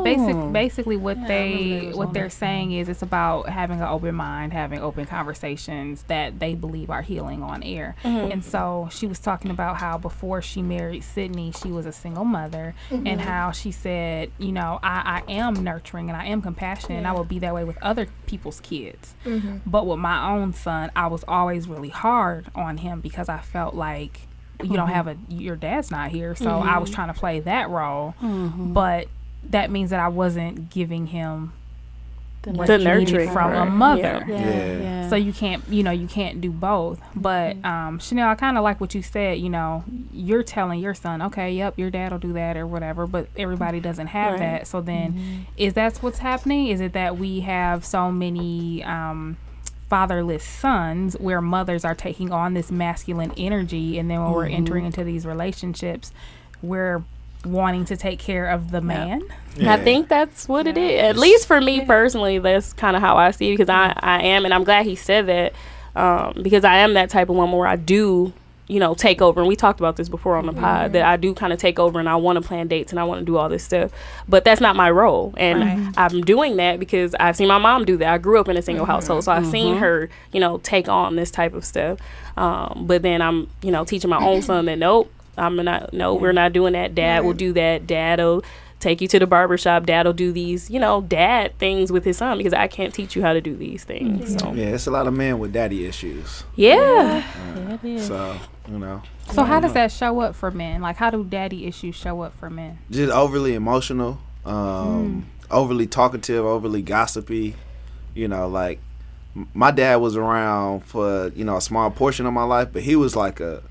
basically what they're saying is it's about having an open mind, having open conversations that they believe are healing on air. And so she was talking about how before she married Sydney, she was a single mother, and how she said, I am nurturing and I am compassionate, and I will be that way with other people's kids. But with my own son, I was always really hard on him because I felt like you don't have your dad's not here, so I was trying to play that role, but that means that I wasn't giving him the nurturing from a mother. So you can't do both. But Chanel, I kind of like what you said. You're telling your son, okay, yep, your dad will do that or whatever, but everybody doesn't have that. So then is that what's happening? Is it that we have so many fatherless sons where mothers are taking on this masculine energy, and then when we're entering into these relationships, we're wanting to take care of the man? I think that's what it is. At least for me personally, that's kind of how I see it, because I am, and I'm glad he said that, because I am that type of woman where I do, take over. And we talked about this before on the pod, that I do kind of take over and I want to plan dates and I want to do all this stuff. But that's not my role. And I'm doing that because I've seen my mom do that. I grew up in a single household, so I've seen her, take on this type of stuff. But then I'm, teaching my own son that, nope, we're not doing that. Dad will do that. Dad'll take you to the barbershop. Dad'll do these, dad things with his son, because I can't teach you how to do these things. So. Yeah, it's a lot of men with daddy issues. Yeah. It is. So, So how does that show up for men? Like, how do daddy issues show up for men? Just overly emotional, overly talkative, overly gossipy. Like, my dad was around for, a small portion of my life, but he was like a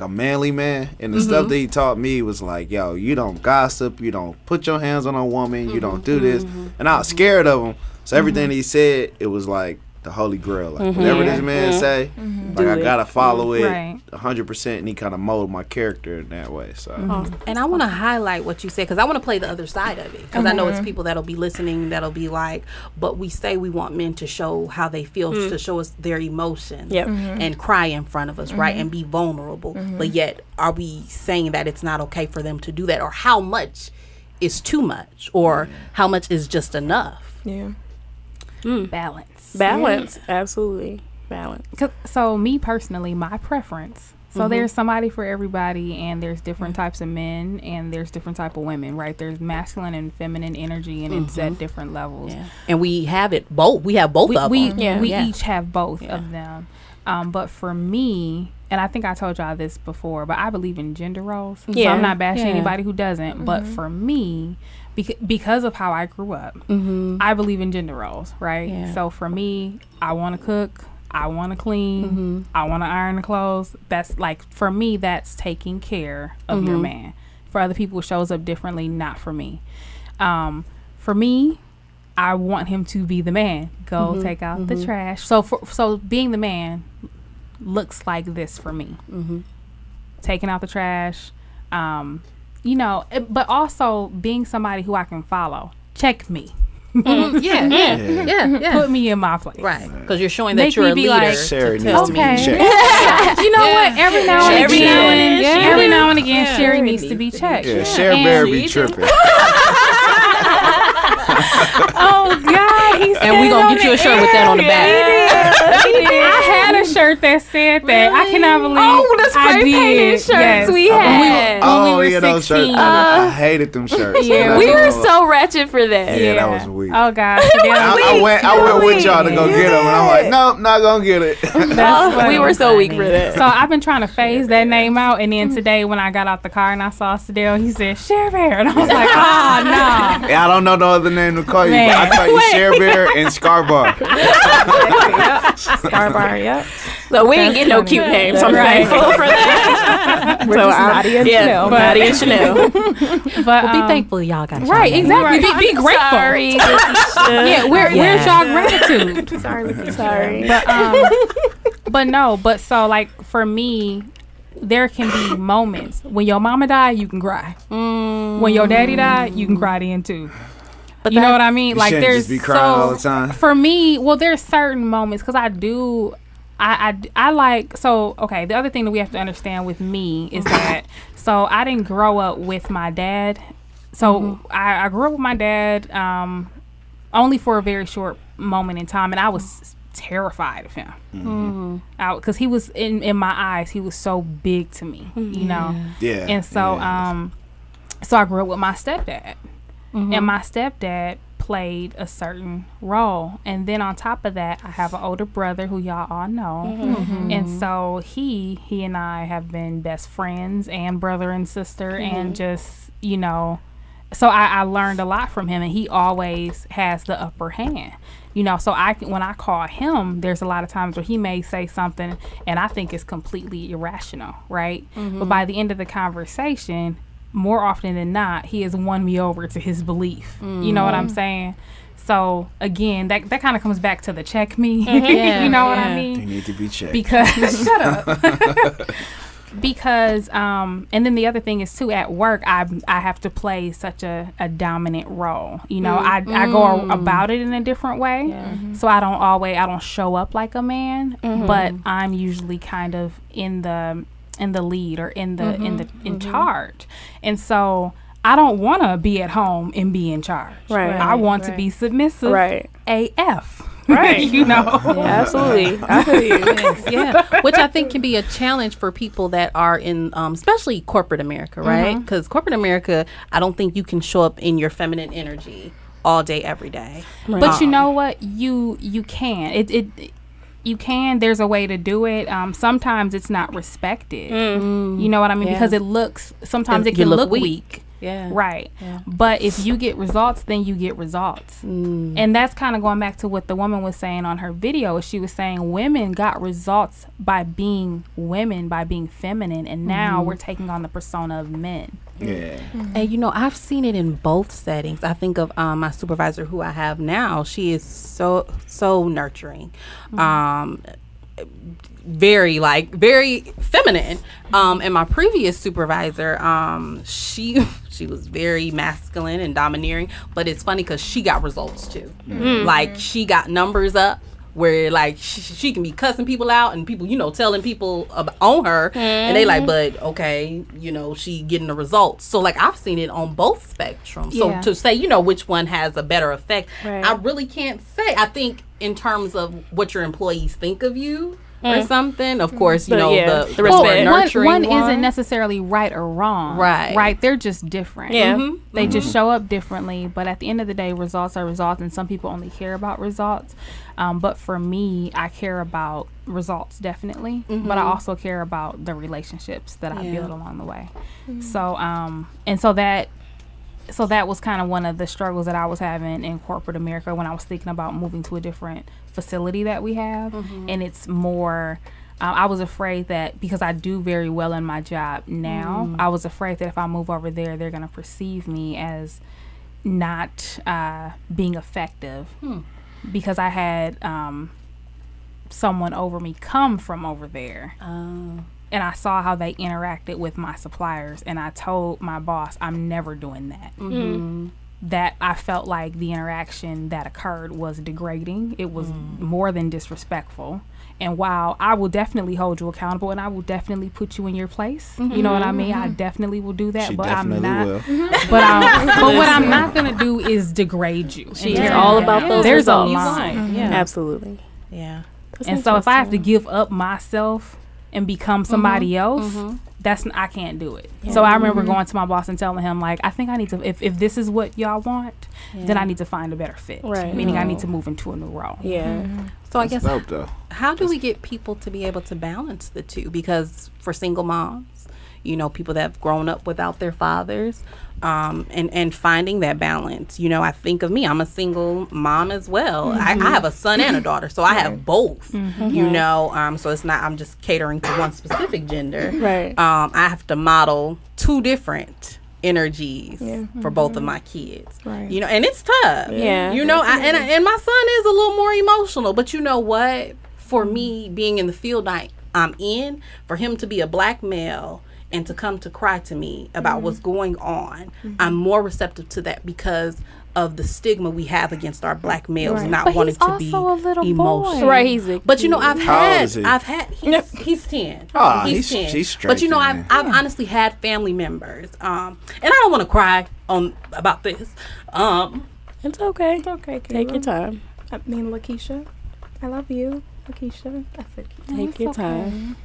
manly man, and the stuff that he taught me was like, yo, you don't gossip, you don't put your hands on a woman, you don't do this. And I was scared of him, so everything he said, it was like the holy grail. Like, whatever this man say, like, I gotta follow it 100%, and he kind of molded my character in that way. So, and I want to highlight what you said, because I want to play the other side of it, because I know it's people that'll be listening that'll be like, but we say we want men to show how they feel, to show us their emotions, and cry in front of us, right, and be vulnerable. But yet, are we saying that it's not okay for them to do that, or how much is too much, or how much is just enough? Balance, absolutely, balance. So me personally, my preference. So there's somebody for everybody, and there's different types of men, and there's different type of women, right? There's masculine and feminine energy, and it's at different levels. And we have it both. We have both of them. We each have both of them. But for me, and I think I told y'all this before, but I believe in gender roles. So I'm not bashing anybody who doesn't. But for me, because of how I grew up, I believe in gender roles, right? So for me, I want to cook, I want to clean, I want to iron the clothes. That's like, for me, that's taking care of your man. For other people, it shows up differently, not for me. For me, I want him to be the man. Go take out the trash. So being the man looks like this for me. Taking out the trash, but also being somebody who I can follow. Check me. Put me in my place. Right. Because you're showing that you're a leader. Like, Sherry needs to be checked. You know what? Every now and again, Sherry needs to be checked. Yeah, Sherry better be tripping. Oh God! And we gonna get you a shirt with that on the back. I had a shirt that said that. I cannot believe. Oh, the spray painted shirts we had. Oh, we were yeah, those shirts. 16. I hated them shirts. Yeah, We were so ratchet for that. Yeah, that was weak. Oh gosh. I went with y'all to go get them, and I'm like, nope, not gonna get it. We were so weak for that. So I've been trying to phase that name out, and then today when I got out the car and I saw SeDale, he said Share Bear, and I was like, oh no. Yeah, I don't know no other name to call you. Man. But I call you Share Bear and Scarbar. Scarbar, yep. So we ain't get no cute names. I'm Right. thankful for that. We're just Nadia and Chanel. Nadia and Chanel. But Be thankful y'all got right, y'all. exactly. Be grateful. Sorry. Yeah, where's y'all gratitude? Sorry. But no, but so like for me, there can be moments when your mama died, you can cry. When your daddy died, you can cry then too. But you know what I mean? You Like shouldn't there's just be crying all the time. For me, well, there's certain moments because I do. I like, so okay, the other thing that we have to understand with me is that so I didn't grow up with my dad. So I grew up with my dad only for a very short moment in time, and I was terrified of him because he was in my eyes, he was so big to me, you know. Yeah. And so so I grew up with my stepdad, and my stepdad played a certain role, and then on top of that I have an older brother who y'all all know, and so he and I have been best friends and brother and sister, and just, you know, so I learned a lot from him, and he always has the upper hand, you know. So when I call him, there's a lot of times where he may say something and I think it's completely irrational, right? But by the end of the conversation, more often than not, he has won me over to his belief. You know what I'm saying? So again, that kind of comes back to the check me. You know what I mean? They need to be checked. Because shut up. Because and then the other thing is too, at work I have to play such a dominant role. You know, I go about it in a different way. So I don't show up like a man, but I'm usually kind of in the lead or in charge. And so I don't want to be at home and be in charge. Right. I want to be submissive. Right. AF. Right. You know. Yeah, absolutely. I feel you. Yeah, which I think can be a challenge for people that are in, especially corporate America, right? Because corporate America, I don't think you can show up in your feminine energy all day, every day. Right. But you know what? You can. You can. There's a way to do it. Sometimes it's not respected. You know what I mean? Yeah. Because sometimes it can look weak. Yeah. Right. Yeah. But if you get results, then you get results. And that's kind of going back to what the woman was saying on her video. She was saying women got results by being women, by being feminine. And now we're taking on the persona of men. Yeah. And you know, I've seen it in both settings. I think of my supervisor who I have now. She is so nurturing. Very feminine. And my previous supervisor, she was very masculine and domineering, but it's funny because she got results too. Like she got numbers up where like she can be cussing people out and people, you know, telling people on her, and they like, but okay, you know, she getting the results. So like I've seen it on both spectrums. So to say, you know, which one has a better effect, I really can't say. I think in terms of what your employees think of you or something, of course, you know, the respect. Nurturing one isn't necessarily right or wrong. Right. They're just different. They just show up differently. But at the end of the day, results are results, and some people only care about results. But for me, I care about results, definitely. But I also care about the relationships that I build along the way. So, and so that was kind of one of the struggles that I was having in corporate America when I was thinking about moving to a different facility that we have. And it's more, I was afraid that because I do very well in my job now, I was afraid that if I move over there, they're going to perceive me as not being effective. Because I had someone over me come from over there. And I saw how they interacted with my suppliers. And I told my boss, I'm never doing that. That I felt like the interaction that occurred was degrading. It was more than disrespectful. And while I will definitely hold you accountable and I will definitely put you in your place, you know what I mean? I definitely will do that. She but definitely I'm not. will. But what I'm not going to do is degrade you. She's all about those There's results. a line. Absolutely. Yeah. And so if I have to give up myself and become somebody else, I can't do it. So I remember going to my boss and telling him, like, I think I need to, if this is what y'all want, then I need to find a better fit. Right. Meaning I need to move into a new role. Yeah. So I guess, dope, though. How do we get people to be able to balance the two? Because for single moms, you know, people that have grown up without their fathers, and finding that balance. You know, I think of me, I'm a single mom as well. I have a son and a daughter, so I have both, you know, so it's not, I'm just catering to one specific gender. Right. I have to model two different energies for both of my kids. Right. You know, and it's tough. Yeah. You know, and my son is a little more emotional, but you know what? For me, being in the field I'm in, for him to be a black male and to come to cry to me about what's going on, I'm more receptive to that because of the stigma we have against our black males not wanting to be emotional. Right, but you know, he's 10. Oh, he's 10. She's straight. But you know, I've honestly had family members, and I don't want to cry about this. It's okay. It's okay, Kayla. Take your time. I mean, Lakeisha, I love you, Lakeisha. I said, take your time.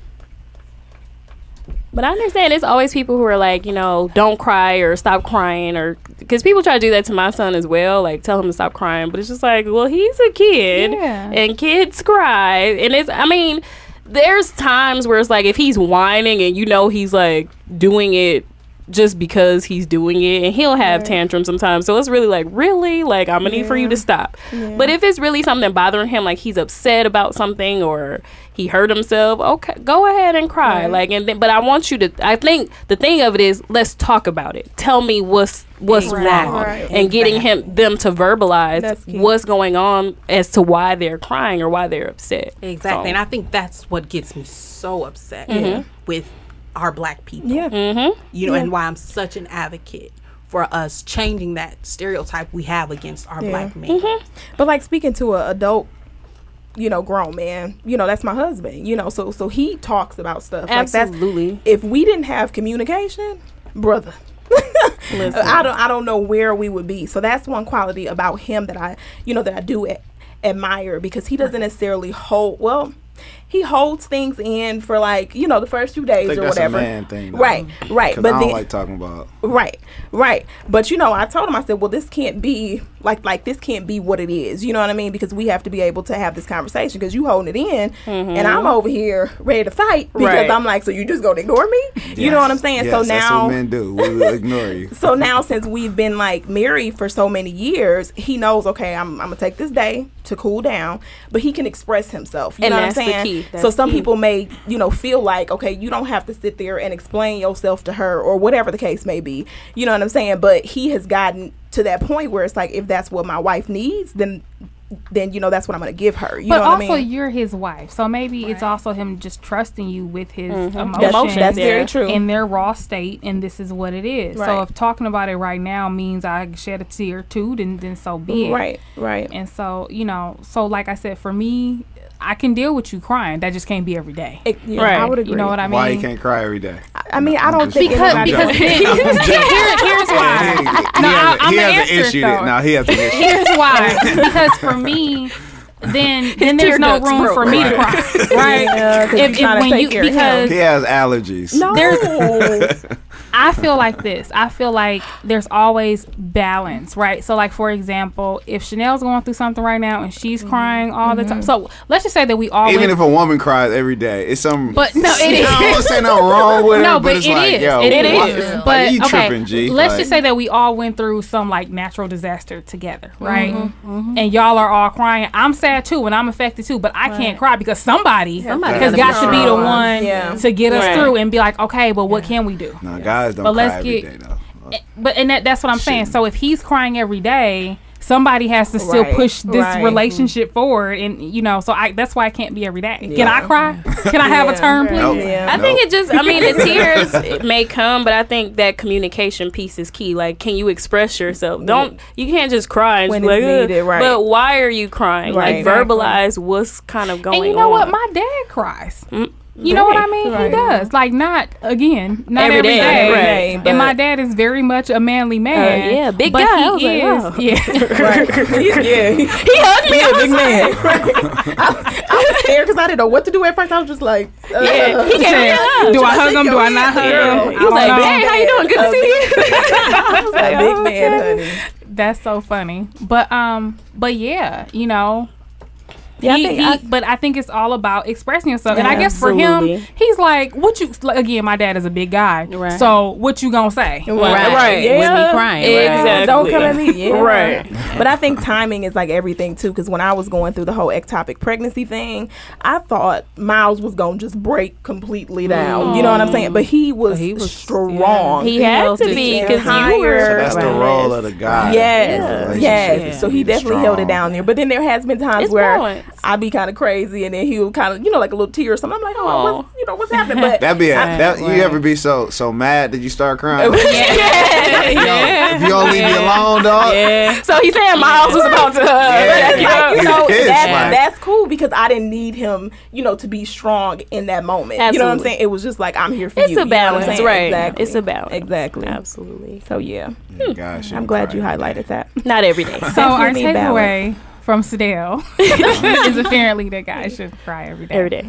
But I understand it's always people who are like, you know, don't cry or stop crying, or because people try to do that to my son as well, like tell him to stop crying. But it's just like, well, he's a kid and kids cry. And it's, I mean, there's times where it's like if he's whining and you know he's like doing it just because he's doing it, and he'll have tantrums sometimes. So it's really like, really? Like, I'm going to need for you to stop. Yeah. But if it's really something bothering him, like he's upset about something or he hurt himself, okay, go ahead and cry. Like, and then, but I want you to, I think the thing of it is, let's talk about it. Tell me what's wrong. And getting them to verbalize what's going on as to why they're crying or why they're upset. Exactly. So. And I think that's what gets me so upset with our black people, you know, and why I'm such an advocate for us changing that stereotype we have against our black men. But like speaking to an adult, you know, grown man, you know, that's my husband, you know, so he talks about stuff. Absolutely. Like if we didn't have communication, brother, I don't know where we would be. So that's one quality about him that I do admire, because he doesn't necessarily he holds things in for like, you know, the first few days or whatever. That's a man thing, though. Right. But I don't like talking about. Right. But you know, I told him, I said, well, this can't be like this can't be what it is. You know what I mean? Because we have to be able to have this conversation, because you holding it in, and I'm over here ready to fight because I'm like, so you just gonna ignore me? Yes. You know what I'm saying? Yes, so now that's what men do. We'll ignore you. So now, since we've been like married for so many years, he knows, okay, I'm gonna take this day to cool down, but he can express himself. You know what I'm saying? So some people may, you know, feel like, okay, you don't have to sit there and explain yourself to her or whatever the case may be. You know what I'm saying? But he has gotten to that point where it's like, if that's what my wife needs, then you know, that's what I'm going to give her. You know what I mean? But also, you're his wife, so maybe it's also him just trusting you with his emotions. That's very true. In their raw state, and this is what it is. Right. So if talking about it right now means I shed a tear too, then so be it. Right. And so, you know, so like I said, for me, I can deal with you crying. That just can't be every day. Right. I would agree. You know what I mean? Why you can't cry every day? I mean, I don't think because here's why. He has an issue. No, he has an issue. Here's why. Because for me, then there's no room for me to cry. Right? Because he has allergies. No. I feel like this. I feel like there's always balance, right? So, like, for example, if Chanel's going through something right now and she's crying all the time. So, let's just say that we all... Even if a woman cries every day, it's some... But, no, it is. I don't say nothing wrong with no, it, but it's it like, is. yo... It is. Like, but, you tripping, G. Let's just say that we all went through some, like, natural disaster together, right? And y'all are all crying. I'm sad, too, and I'm affected, too, but I can't cry because somebody has got to be the one to get us through and be like, okay, but what can we do? No, guys don't cry every day, though. But that's what I'm saying. So if he's crying every day, somebody has to still push this relationship forward, and you know, so that's why it can't be every day. Can I cry? Can I have a turn, please? I think it just, I mean, the tears it may come, but I think that communication piece is key. Like, can you express yourself? You can't just cry and when just it's needed, but why are you crying? Like, verbalize what's kind of going on. And you know what? My dad cries. You know what I mean? He does. Like, not every day. Right. And my dad is very much a manly man. Yeah, big guy. I was like, wow. Yeah. Right. He hugged me. A big man. I was scared because I didn't know what to do at first. I was just like, he said, do I hug him? Do I not hug him? He was like, hey, how you doing? Good to see you. I was like, big man, honey. That's so funny. But yeah, you know. Yeah, but I think it's all about expressing yourself. And I guess for him, he's like, again, my dad is a big guy. Right. So what you gonna say? Right. Yeah. With me crying. Exactly. Right. Don't come at me. Yeah. Right. But I think timing is like everything too, because when I was going through the whole ectopic pregnancy thing, I thought Miles was gonna just break completely down. You know what I'm saying? But he was strong. He had to be, because you were. So that's the role of the guy. Yes. So he definitely held it down there. But then there has been times where I'd be kind of crazy, and then he would kind of, like a little tear or something. I'm like, what's happening? But you ever be so mad that you start crying? If you don't leave me alone, dog. Yeah. So he's saying Miles was about to that's cool, because I didn't need him, to be strong in that moment. Absolutely. You know what I'm saying? It was just like, I'm here for you. It's a balance, you know right? Exactly. It's a balance. Exactly. Absolutely. So yeah. Gosh, I'm glad you highlighted that. Not every day. So our takeaway from SeDale is apparently that guys should cry every day. Every day.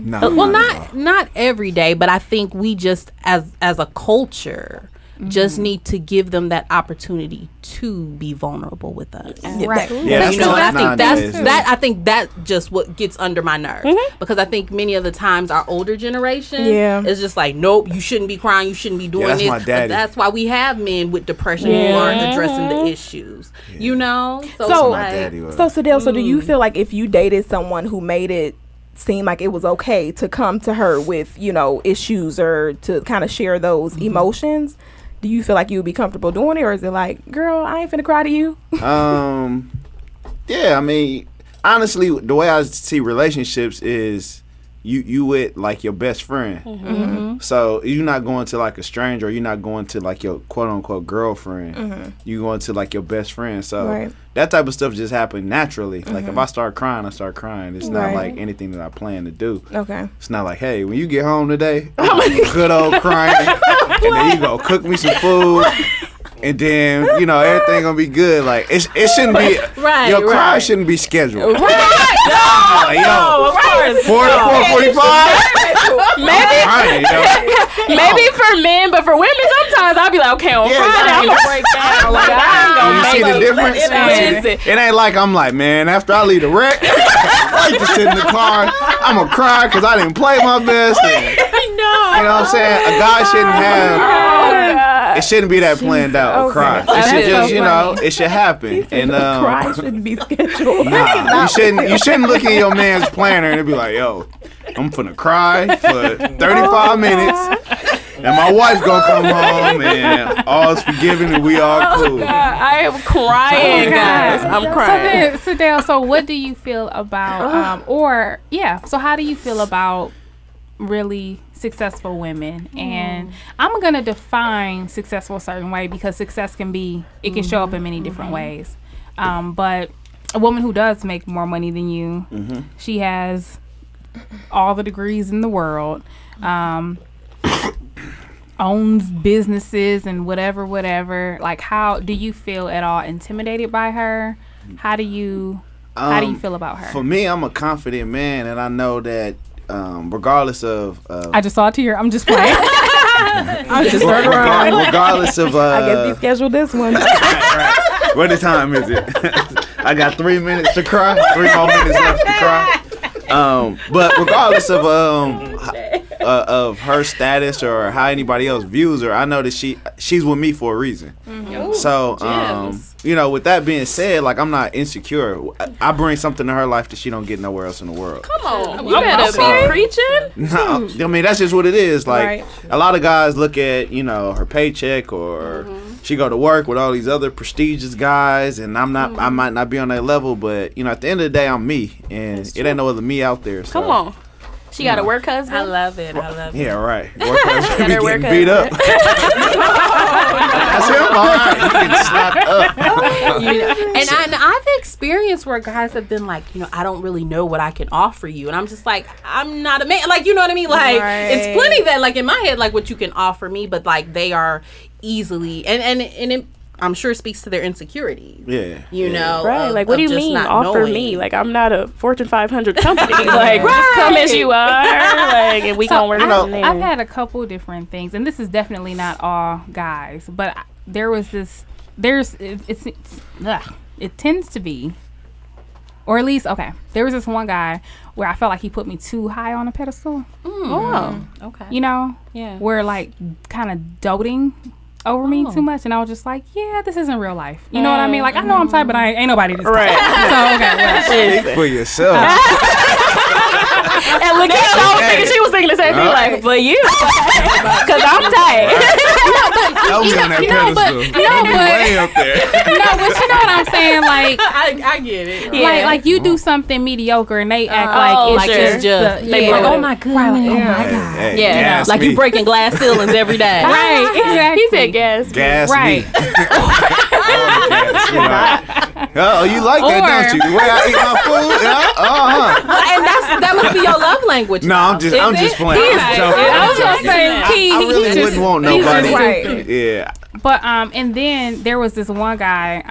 Not every day, but I think we just as a culture just need to give them that opportunity to be vulnerable with us. Right. I think that's just what gets under my nerves, because I think many of the times our older generation is just like, nope, you shouldn't be crying, you shouldn't be doing this. My daddy. That's why we have men with depression who aren't addressing the issues. So SeDale, so do you feel like if you dated someone who made it seem like it was okay to come to her with, issues, or to kind of share those emotions, do you feel like you would be comfortable doing it, or is it like, girl, I ain't finna cry to you? Yeah, I mean, honestly, the way I see relationships is you with like your best friend. So you're not going to like a stranger, or you're not going to like your quote unquote girlfriend. You're going to like your best friend. So that type of stuff just happened naturally. Like if I start crying, I start crying. It's not like anything that I plan to do. Okay. It's not like, hey, when you get home today, good old crying, and then you go cook me some food. And then, everything gonna be good. Like, it shouldn't be, your cry shouldn't be scheduled. Like, yo, 4 to 4:45? Maybe for men, but for women, sometimes I'll be like, okay, on Friday, I'm gonna break down. Like, I ain't gonna you see the difference? It ain't like I'm like, man, after I leave the wreck, I like to sit in the car, I'm gonna cry because I didn't play my best. You know what I'm saying? A guy shouldn't have, it shouldn't be that planned out, cry. It should just, it should happen. And cry shouldn't be scheduled. Nah, you shouldn't look in your man's planner and be like, yo, I'm finna cry for 35 minutes, and my wife gonna come home, and all's forgiven, and we all cool. I am crying, guys. I'm crying. So SeDale, so what do you feel about, so how do you feel about really successful women? And I'm gonna define successful a certain way, because success can show up in many different ways. But a woman who does make more money than you, she has all the degrees in the world, owns businesses and whatever. Like, how do you feel at all intimidated by her? How do you feel about her? For me, I'm a confident man, and I know that regardless of I just saw a tear. I'm just playing. I'm just regardless of I guess we scheduled this one. right. What time is it? I got 3 minutes to cry. 3 more minutes left to cry. But regardless of her status or how anybody else views her, I know that she's with me for a reason. So with that being said, like, I'm not insecure. I bring something to her life that she don't get nowhere else in the world. Come on, you better be preaching. No, I mean, that's just what it is. Like, a lot of guys look at her paycheck, or she go to work with all these other prestigious guys, and I might not be on that level, but at the end of the day, I'm me, and it ain't no other me out there. So. Come on. She got a work husband. I love it. Yeah, right. Work husband be work getting beat up. That's him. All right. He gets slapped up. And I've experienced where guys have been like, I don't really know what I can offer you, and I'm just like, I'm not a man. Like, you know what I mean? Like, it's plenty that, like, in my head, like, what you can offer me, but like they are easily and it, I'm sure speaks to their insecurities. Yeah. You know? Right. Like, what do you mean offer knowing me? Like, I'm not a Fortune 500 company. Like, just come as you are. Like, and we gonna work from there. I've had a couple different things, and this is definitely not all guys, but there was this, it tends to be, or at least, there was this one guy where I felt like he put me too high on a pedestal. Oh. Okay. You know? Yeah. Where, like, kind of doting over me too much, and I was just like, yeah, this isn't real life. You know what I mean? Like, I know I'm tight, but ain't nobody this right. tight. So, Speak for yourself. And look at I was thinking, she was thinking the same thing, like, for you, because I'm tight. I'll be on that pedestal. Way up there. No, but you know what I'm saying? Like, I get it. Yeah. like you do something mediocre, and they act like it's just like, oh my goodness. Right, like, oh my God. Hey, Yeah, gas like me. you breaking glass ceilings every day. Right, exactly. He said gas. Gas Right. me. Oh, you like that, don't you? The way I eat my food? And that must be your love language. No, I'm just playing. I was gonna say, I really wouldn't want nobody. Right. Yeah. But and then there was this one guy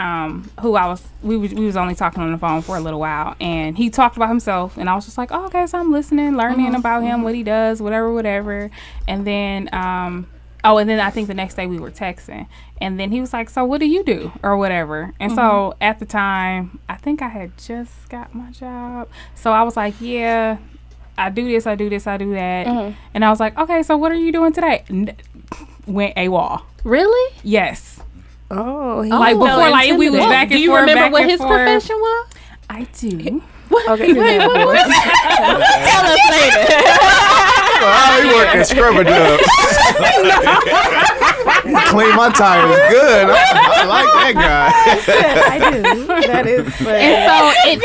who we was only talking on the phone for a little while, and he talked about himself, and I was just like, oh, okay, so I'm listening, learning about him, what he does, whatever, and then and then I think the next day we were texting, and then he was like, so what do you do or whatever, and so at the time I think I had just got my job, so I was like, yeah, I do this, I do that, and I was like, okay, so what are you doing today? Went AWOL. Really? Yes. Oh, Like before, like we was back and forth. Do you remember what his profession was? I do. okay. Tell us later. Oh, he working scrubber dubs. Clean my tires good. I like that guy. I do. That is funny. And so,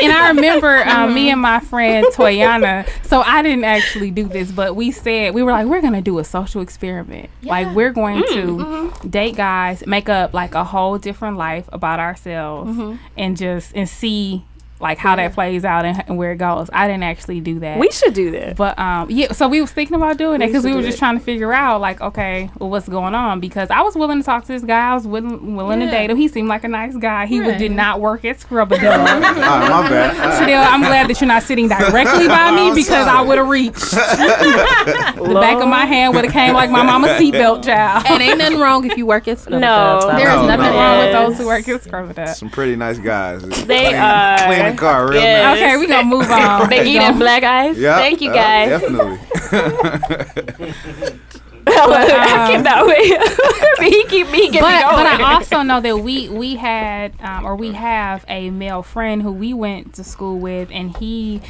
and I remember me and my friend Toyana. So I didn't actually do this, but we were like, we're gonna do a social experiment. Yeah. Like we're going to date guys, make up like a whole different life about ourselves, and see like how that plays out and where it goes. I didn't actually do that. We should do that. But yeah, so we was thinking about doing that because we were just trying to figure out like, okay, well, what's going on? Because I was willing to talk to this guy. I was willing to date him. He seemed like a nice guy. He did not work at Scrubber Dub. My bad. SeDale, I'm glad that you're not sitting directly by me because I would have reached. The back of my hand would have came like my mama's seatbelt, child. And ain't nothing wrong if you work at Scrubber No. Dub. There is No, nothing no. wrong with those who work at Scrubber Dub. Some pretty nice guys. They are. Clean the car real Yeah. nice. Okay, we gonna move on. They eat in black eyes. Yeah, Thank you, guys. Definitely. I keep that way. He keep me getting But going. I also know that we had or we have a male friend who we went to school with, and he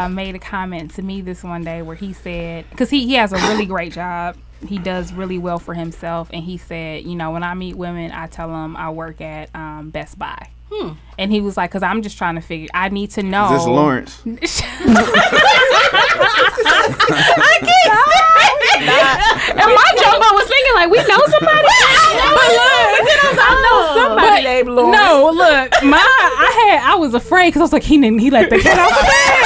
made a comment to me this one day where he said, because he has a really great job, he does really well for himself, and he said, you know, when I meet women, I tell them I work at Best Buy. And he was like, because I'm just trying to figure, I need to know. Is this Lawrence? I can't stand it. And my jumbo was thinking like, we know somebody. I know somebody named Lawrence. No, look, I was afraid because I was like, he let the cat out the bag.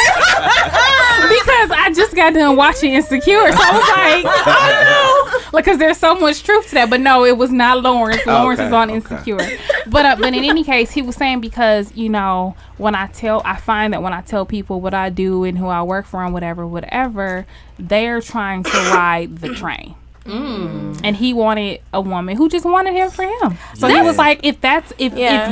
Because I just got done watching Insecure, so I was like, oh no, like, because there's so much truth to that. But no, it was not Lawrence. Lawrence is on Insecure. But in any case, he was saying, because you know, I find that when I tell people what I do and who I work for and whatever, they're trying to ride the train. And he wanted a woman who just wanted him for him. So he was like, if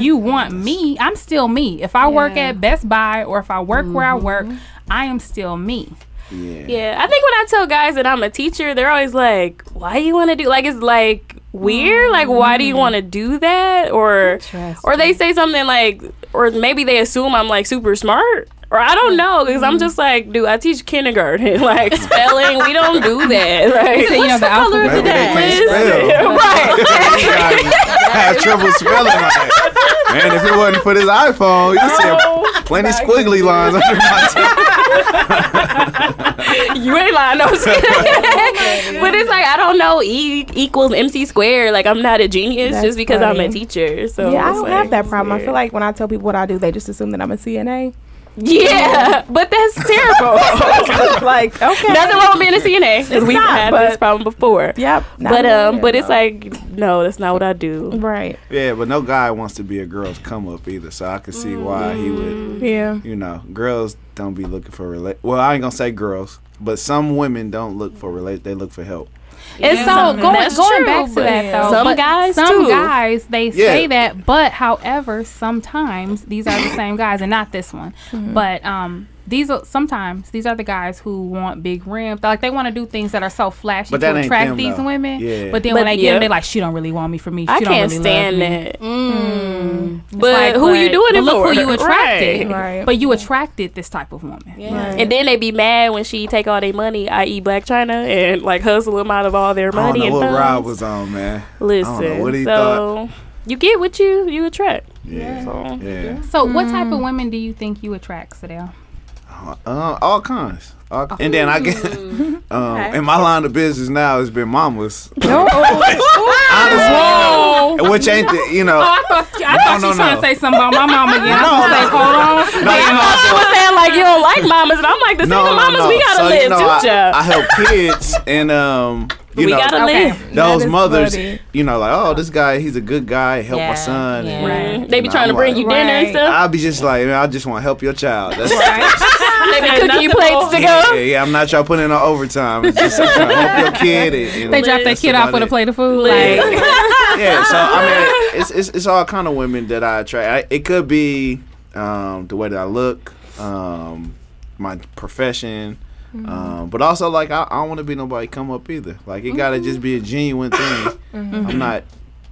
you want me, I'm still me. If I work at Best Buy or if I work where I work, I am still me. Yeah, I think when I tell guys that I'm a teacher, they're always like, why do you want to do, like, it's like weird, like, why do you want to do that? Or they say something like, or maybe they assume I'm like super smart, or I don't know, because I'm just like, dude, I teach kindergarten, like spelling, we don't do that. Like, So, you know, the Maybe alphabet. they can't spell. Right. I have trouble spelling like man, if it wasn't for this iPhone, you see plenty squiggly lines under my teeth. You ain't lying. No, but it's like I don't know. E equals MC squared. Like I'm not a genius just because I'm a teacher. So yeah, I don't have that problem. I feel like when I tell people what I do, they just assume that I'm a CNA. Yeah, but that's terrible. Like, okay, nothing wrong with being a CNA because we've had this problem before. Yep. But it's like, no, that's not what I do. Right. Yeah, but no guy wants to be a girl's come up either, so I can see why he would. Yeah. You know, girls don't be looking for well, I ain't gonna say girls, but some women don't look for they look for help. And so going back to that though, some guys they say that, but however, sometimes these are the same guys, and not this one, but these are the guys who want big rims. Like they want to do things that are so flashy to attract these women. Yeah. But then when they get them, they like, she don't really want me for me. I can't stand that. But who you doing it for? Look who you attracted. Right. But you attracted this type of woman. Yeah. Right. And then they be mad when she take all their money, i.e. Black China, and like hustle them out of all their money. I don't know and what funds. Rob was on, man. Listen, I don't know what he so thought. You get what you attract. Yeah. So what type of women do you think you attract, SeDale? All kinds. And then I get in my line of business now has been mamas. Honestly, which ain't I thought you was trying to say something about my mama again. Hold on. I was saying like you don't like mamas, and I'm like the single mamas we gotta live too, Jeff. I help kids and we gotta live. Those mothers, like, oh, this guy, he's a good guy. Help my son. Yeah. And, they be trying to bring you dinner and stuff. I'll be just like, man, I just want to help your child. That's they be cooking you plates to go. Yeah, I'm not trying to put in no overtime. It's just I'm trying to help your kid. And, they drop their kid off with a plate of food. Yeah, so I mean, it's all kind of women that I attract. It could be the way that I look, my profession. But also, like, I don't want to be nobody come up either. Like, it gotta just be a genuine thing. I'm not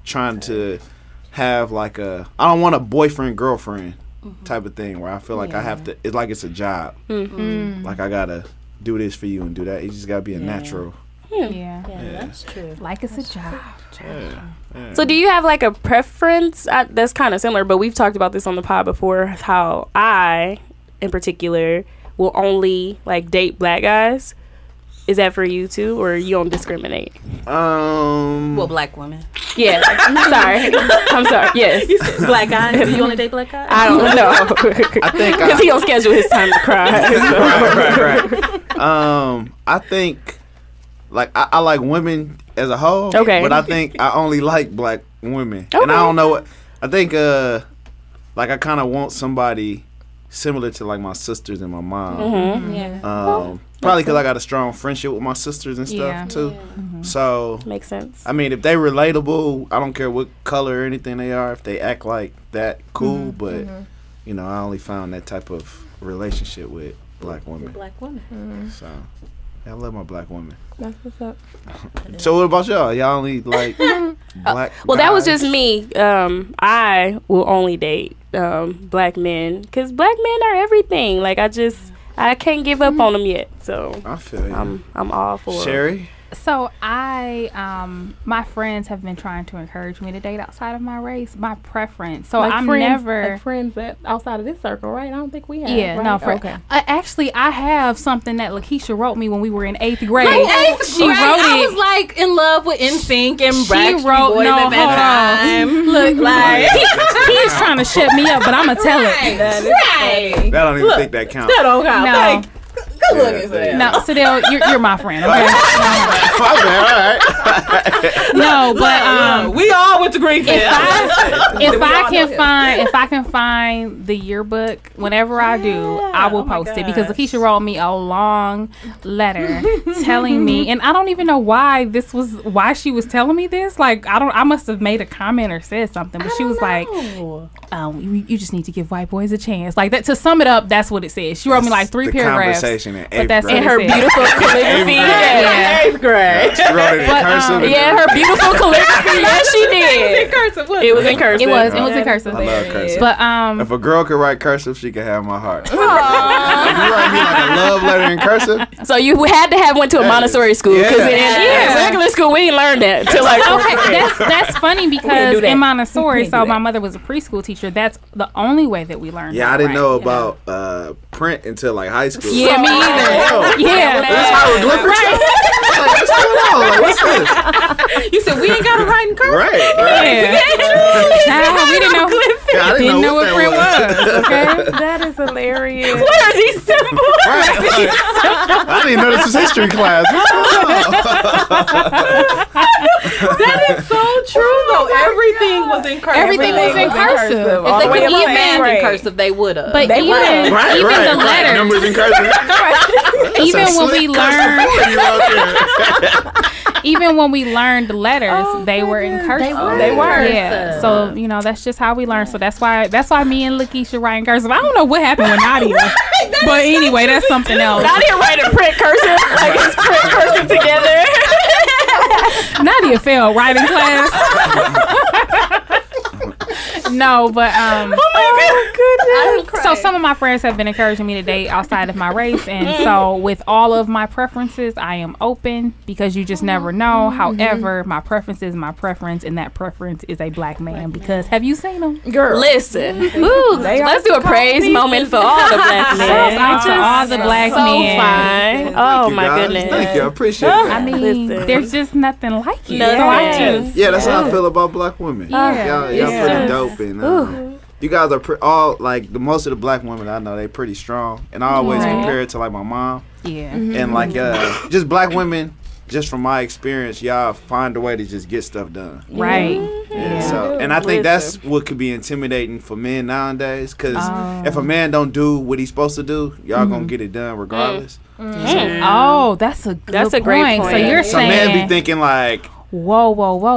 trying to have like I don't want a boyfriend girlfriend type of thing where I feel like I have to. It's like it's a job. Like I gotta do this for you and do that. It just gotta be a natural. Yeah, that's true. Like it's a job. Yeah. So do you have like a preference? That's kind of similar, but we've talked about this on the pod before. How I, in particular, will only like date black guys. Is that for you too, or you don't discriminate? Well, black women. Yeah. I'm sorry. Yes. Black guys. Do you only date black guys? I don't know. I think because he don't schedule his time to cry. Right. I think like I like women as a whole. Okay. But I think I only like black women, okay. and I don't know what I think. Like I kind of want somebody similar to like my sisters and my mom. Probably because I got a strong friendship with my sisters and stuff too. So makes sense. I mean, if they relatable, I don't care what color or anything they are. If they act like that, cool. But I only found that type of relationship with black women. So I love my black women. That's what's up. So what about y'all? Y'all only like black well, guys? that was just me. I will only date black men because black men are everything. Like I can't give up on them yet. So I feel you. I'm all for Sherry? So my friends have been trying to encourage me to date outside of my race, my preference. So I'm never friends that outside of this circle, right? I don't think we have. Yeah, right? no. Okay. Actually, I have something that Lakeisha wrote me when we were in 8th grade. She wrote it. I was like in love with NSYNC and Backstreet Boys at that time. Look like he's trying to shut me up, but I'm gonna tell it. Right. I don't even think that counts. That don't count. No. Good looking, SeDale. No, SeDale, you're my friend, okay? No, but we all went to Greenfield. If I can find the yearbook, whenever I do, I will post it because Lakeisha wrote me a long letter telling me, and I don't even know why she was telling me this. Like I must have made a comment or said something, but she was like, you just need to give white boys a chance. Like that. To sum it up, that's what it says. She wrote me like 3 paragraphs. But that's in her beautiful calligraphy. Yeah. 8th grade. She wrote it in cursive. Her beautiful calligraphy. Yes, she did. It was in cursive. It was in cursive. I love cursive. But if a girl could write cursive, she could have my heart. If you write me like a love letter in cursive. So you had to have went to a Montessori school because regular school, we didn't learn that till like okay, that's funny because in Montessori, so my mother was a preschool teacher. That's the only way that we learned. Yeah, I didn't know about print until like high school. Yeah, me either. Yeah, that's hieroglyphics. What's going on? Like, what's this? You said we ain't got to write in cursive. Right. Yeah. We didn't know. Didn't know what print was. Okay, That is hilarious. what are these symbols? Right. I didn't know this was history class. That is so true, though. Everything was in cursive. Everything was in cursive. If they could even even in cursive, they would have. But even the letters, Numbers in cursive. even when we learned, even when we learned the letters, they were in cursive. They were. Yeah. So that's just how we learned. So that's why me and Lakeisha write in cursive. I don't know what happened with Nadia, but anyway, that's something else. Nadia write in print cursive, like it's print cursive together. Nadia failed writing class. No, but Oh my goodness. so some of my friends have been encouraging me to date outside of my race, and so with all of my preferences, I am open because you just never know. However, my preference is my preference, and that preference is a black man. Because have you seen them, Girl. Listen, let's do a praise moment for all the black men. all the black men. Fine. Oh my goodness. Thank you. I appreciate that. I mean, there's just nothing like you. Nothing. So I just Yeah, that's how I feel about black women. Y'all pretty dope, and you guys are all like most of the black women I know. They pretty strong, and I always compare it to like my mom. Yeah. And like just black women. Just from my experience, y'all find a way to just get stuff done. Right. Yeah. So, and I think that's what could be intimidating for men nowadays. Because if a man don't do what he's supposed to do, y'all gonna get it done regardless. Oh, that's a great point. So you're So saying men be thinking like, whoa,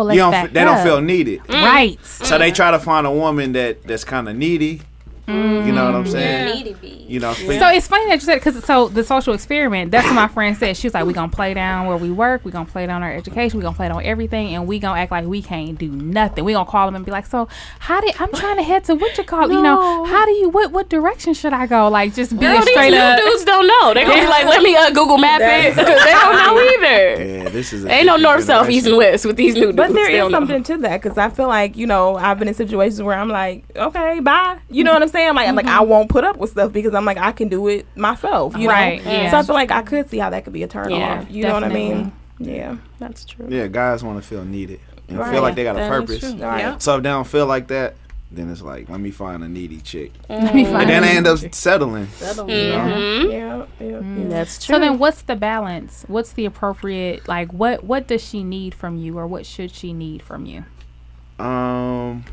let's back they don't feel needed. Right. So they try to find a woman that's kind of needy. You know what I'm saying? You know. So it's funny that you said, because the social experiment, that's what my friend said. She was like, we're going to play down where we work. We're going to play down our education. We're going to play down everything. And we going to act like we can't do nothing. We're going to call them and be like, so I'm trying to head to what you call, what direction should I go? Like, just be straight up. These dudes don't know. They're going to be like, let me Google map it. Because they don't know either. Yeah, this is Ain't no north, south, east, and west with these new dudes. But there is something to that, because I feel like, I've been in situations where I'm like, okay, bye. You know what I'm saying? I'm like, I won't put up with stuff because I'm like, I can do it myself. You know? Yeah. So I feel like I could see how that could be a turn off. You know what I mean? Yeah. That's true. Yeah, guys want to feel needed and feel like they got a purpose. Right. So if they don't feel like that, then it's like, let me find a needy chick. Let me find And then they end up settling. Yeah. That's true. So then what's the balance? What's the appropriate, like, what does she need from you, or what should she need from you?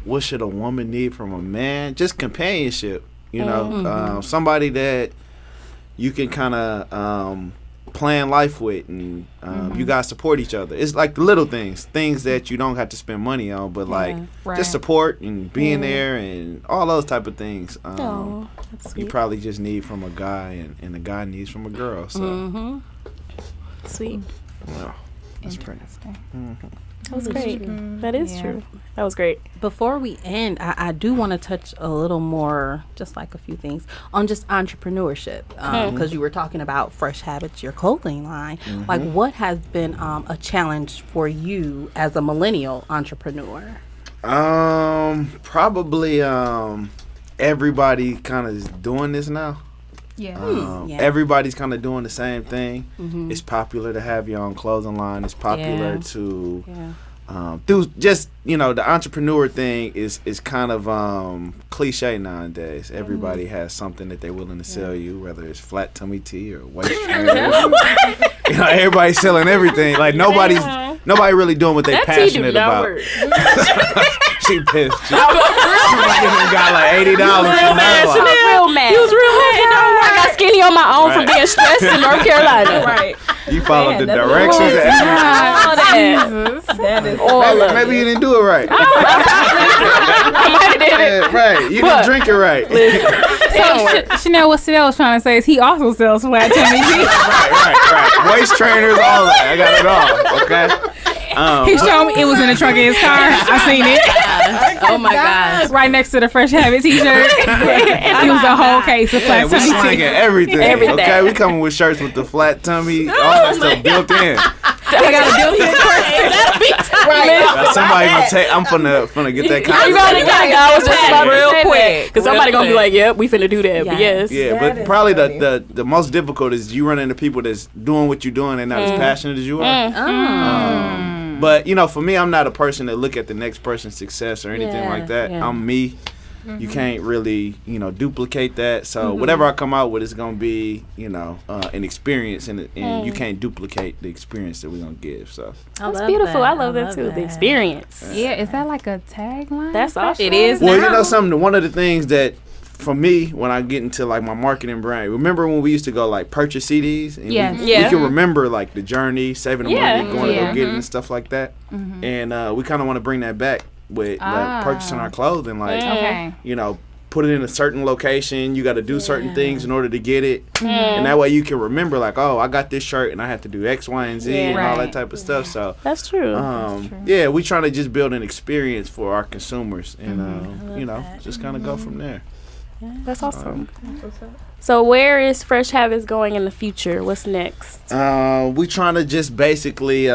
What should a woman need from a man? Just companionship. Somebody that you can kind of plan life with, and you guys support each other. It's like the little things that you don't have to spend money on, but just support and being there and all those type of things. You probably just need from a guy, and a guy needs from a girl. So sweet. Well, that's pretty. That was great. That is true. That was great. Before we end, I do want to touch a little more, just like a few things, on just entrepreneurship. Because you were talking about Fresh Habits, your clothing line. Like, what has been a challenge for you as a millennial entrepreneur? Probably everybody kind of is doing this now. Everybody's kind of doing the same thing. It's popular to have your own clothing line. It's popular to do just the entrepreneur thing is kind of cliche nowadays. Everybody has something that they're willing to sell you, whether it's flat tummy tea or waist trainers. Everybody's selling everything. Like nobody really doing what they're passionate about. She pissed. She got like $80 Real mad. He was real mad. I got skinny on my own from being stressed in North Carolina. Right. You followed the directions. That is Maybe you didn't do it right. I might have did it. Right. You didn't drink it right. So Chanel, what SeDale was trying to say is he also sells flat tummy tea. Right. Waist trainers, all that. I got it all. Okay. He showed me it was in the trunk of his car. I seen it. Oh my gosh! Right next to the Fresh Habit T-shirt. It was a whole case of flat tummy tea. Everything. Okay, we coming with shirts with the flat tummy, all that stuff built in. I got a built-in Right. Somebody gonna take. I'm finna get that. I was just about real to say quick. Because somebody gonna be like, "Yep, we finna do that." But yes. Yeah, but probably the most difficult is you run into people that's doing what you're doing and not as passionate as you are. But for me, I'm not a person that look at the next person's success or anything like that. I'm me. You can't really, duplicate that. So whatever I come out with is gonna be, an experience, and you can't duplicate the experience that we're gonna give. So that's beautiful. I love that too. The experience. Yeah, is that like a tagline? That's awesome. It is. Well, something. One of the things that for me, when I get into like my marketing brand, remember when we used to go like purchase CDs? And we can remember like the journey, saving the money, going to go get it and stuff like that. And we kind of want to bring that back with like purchasing our clothing, like put it in a certain location. You got to do certain things in order to get it, and that way you can remember like, oh, I got this shirt and I have to do X, Y, and Z and all that type of stuff. So that's true. Yeah, we trying to just build an experience for our consumers, and just kind of go from there. That's awesome. So where is Fresh Habits going in the future? What's next? We trying to just basically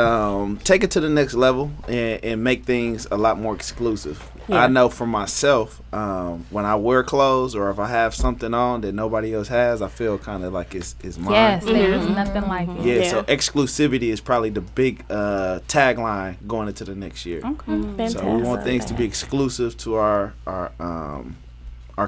take it to the next level and make things a lot more exclusive. I know for myself, when I wear clothes or if I have something on that nobody else has, I feel kind of like it's mine. Yes, there's nothing like it. Yeah, so exclusivity is probably the big tagline going into the next year. Okay. So we want things to be exclusive to our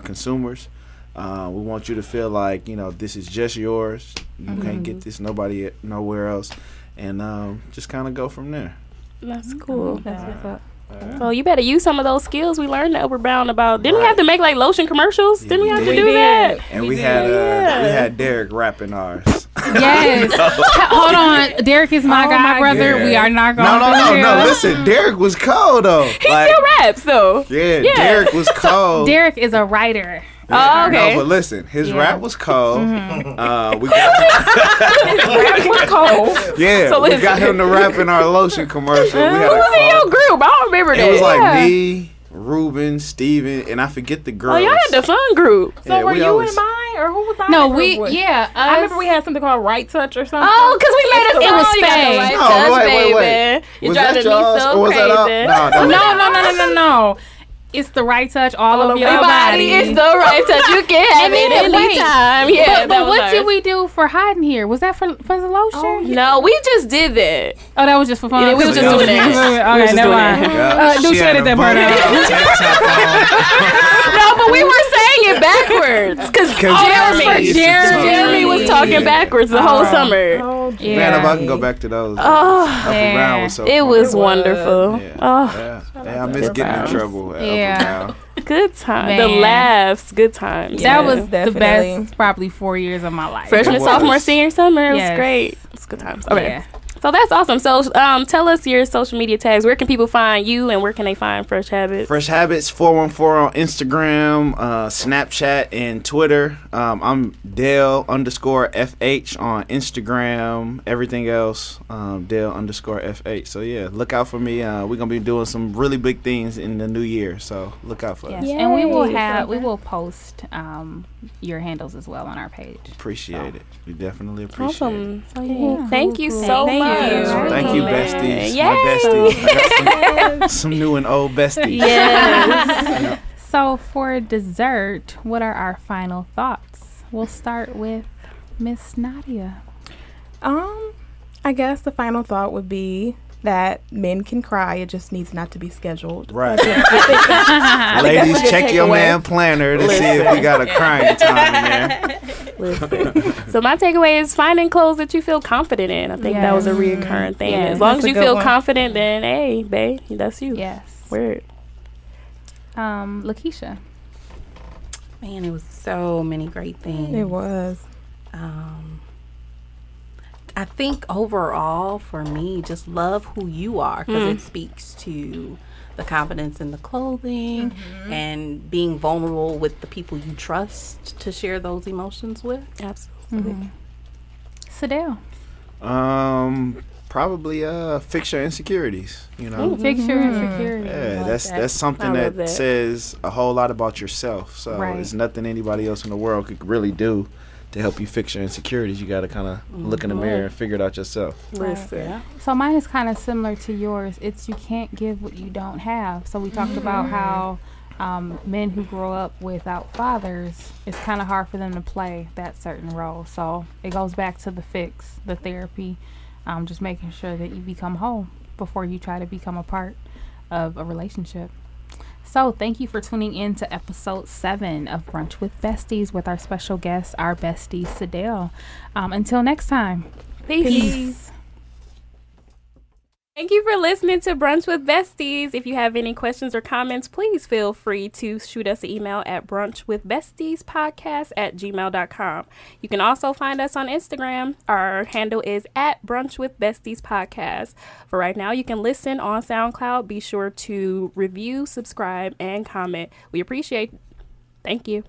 consumers. We want you to feel like this is just yours. You can't get this nowhere else, and just kind of go from there. That's cool. That's what's up. So you better use some of those skills we learned that we're bound about. Didn't we have to make like lotion commercials? Didn't we have to do that? And we had Derek rapping ours. Yes. Hold on. Derek is my guy, brother. Yeah. We are not going No. Listen, Derek was cold though. He still raps though. Yeah, Derek was cold. Derek is a writer. Oh, okay. No, but listen, his rap was cold. We got Rap was cold. yeah, So we listen. got him to rap in our lotion commercial. We Who had was in your group? I don't remember that. It was like me, Ruben, Steven, and I forget the girls. Oh, y'all had the fun group. So were you in mine, or who was I? No, in the group with? I remember we had something called Right Touch or something. Oh, because we made It was fake. Right No, touch, wait. baby. You're Was that driving me y'all's, so or was that crazy. No. It's the right touch, all of your body. It's the right touch. You can have it anytime. Yeah, But what did we do for hiding here? Was that for the lotion? No, we just did that. Oh, that was just for fun. Yeah, we was just doing that. Okay, never mind. Do shit at that part. No, but we were saying it backwards because Jeremy was talking backwards the whole summer. Yeah. Man, if I can go back to those. Oh, Brown was so it fun. was wonderful. Yeah. Oh, Yeah, I miss getting in trouble. Yeah. good time. Man. The laughs, good times. That was definitely the best probably 4 years of my life. Freshman, It was. sophomore, senior, summer. It Yes. was great. It's good times. Okay. Yeah. So that's awesome. So tell us your social media tags. Where can people find you and where can they find Fresh Habits? Fresh Habits 414 on Instagram, Snapchat, and Twitter. I'm Dale_FH on Instagram. Everything else, Dale_FH. So yeah, look out for me. We're gonna be doing some really big things in the new year. So look out for us. Yes. And we will post your handles as well on our page. Appreciate it. We definitely appreciate Awesome. it. So, yeah. Thank you so much. Thank you, besties. Yay. My besties. I got some new and old besties. Yes. So for dessert, what are our final thoughts? We'll start with Miss Nadia. I guess the final thought would be that men can cry. It just needs not to be scheduled. Right. Ladies, check your man planner to see if we got a crying time in there. Listen. So my takeaway is finding clothes that you feel confident in. I think that was a reoccurring thing. Yes. As long That's as a you good feel one. confident, then hey, babe, that's you. Yes. Word. Lakeisha. Man, it was so many great things. It was. I think overall for me, just love who you are because it speaks to the confidence in the clothing and being vulnerable with the people you trust to share those emotions with. Absolutely. SeDale. Probably fix your insecurities. You know. Fix your insecurity. Yeah, that's something I love that that. says a whole lot about yourself. So Right. it's nothing anybody else in the world could really do to help you fix your insecurities. You got to kind of look in the mirror and figure it out yourself. Right. So mine is kind of similar to yours. It's you can't give what you don't have. So we talked about how men who grow up without fathers, it's kind of hard for them to play that certain role. So it goes back to the fix, the therapy, just making sure that you become whole before you try to become a part of a relationship. So thank you for tuning in to episode 7 of Brunch with Besties with our special guest, our bestie, SeDale. Until next time. Peace. Thank you for listening to Brunch with Besties. If you have any questions or comments, please feel free to shoot us an email at brunchwithbestiespodcast@gmail.com. You can also find us on Instagram. Our handle is @brunchwithbestiespodcast. For right now, you can listen on SoundCloud. Be sure to review, subscribe, and comment. We appreciate it. Thank you.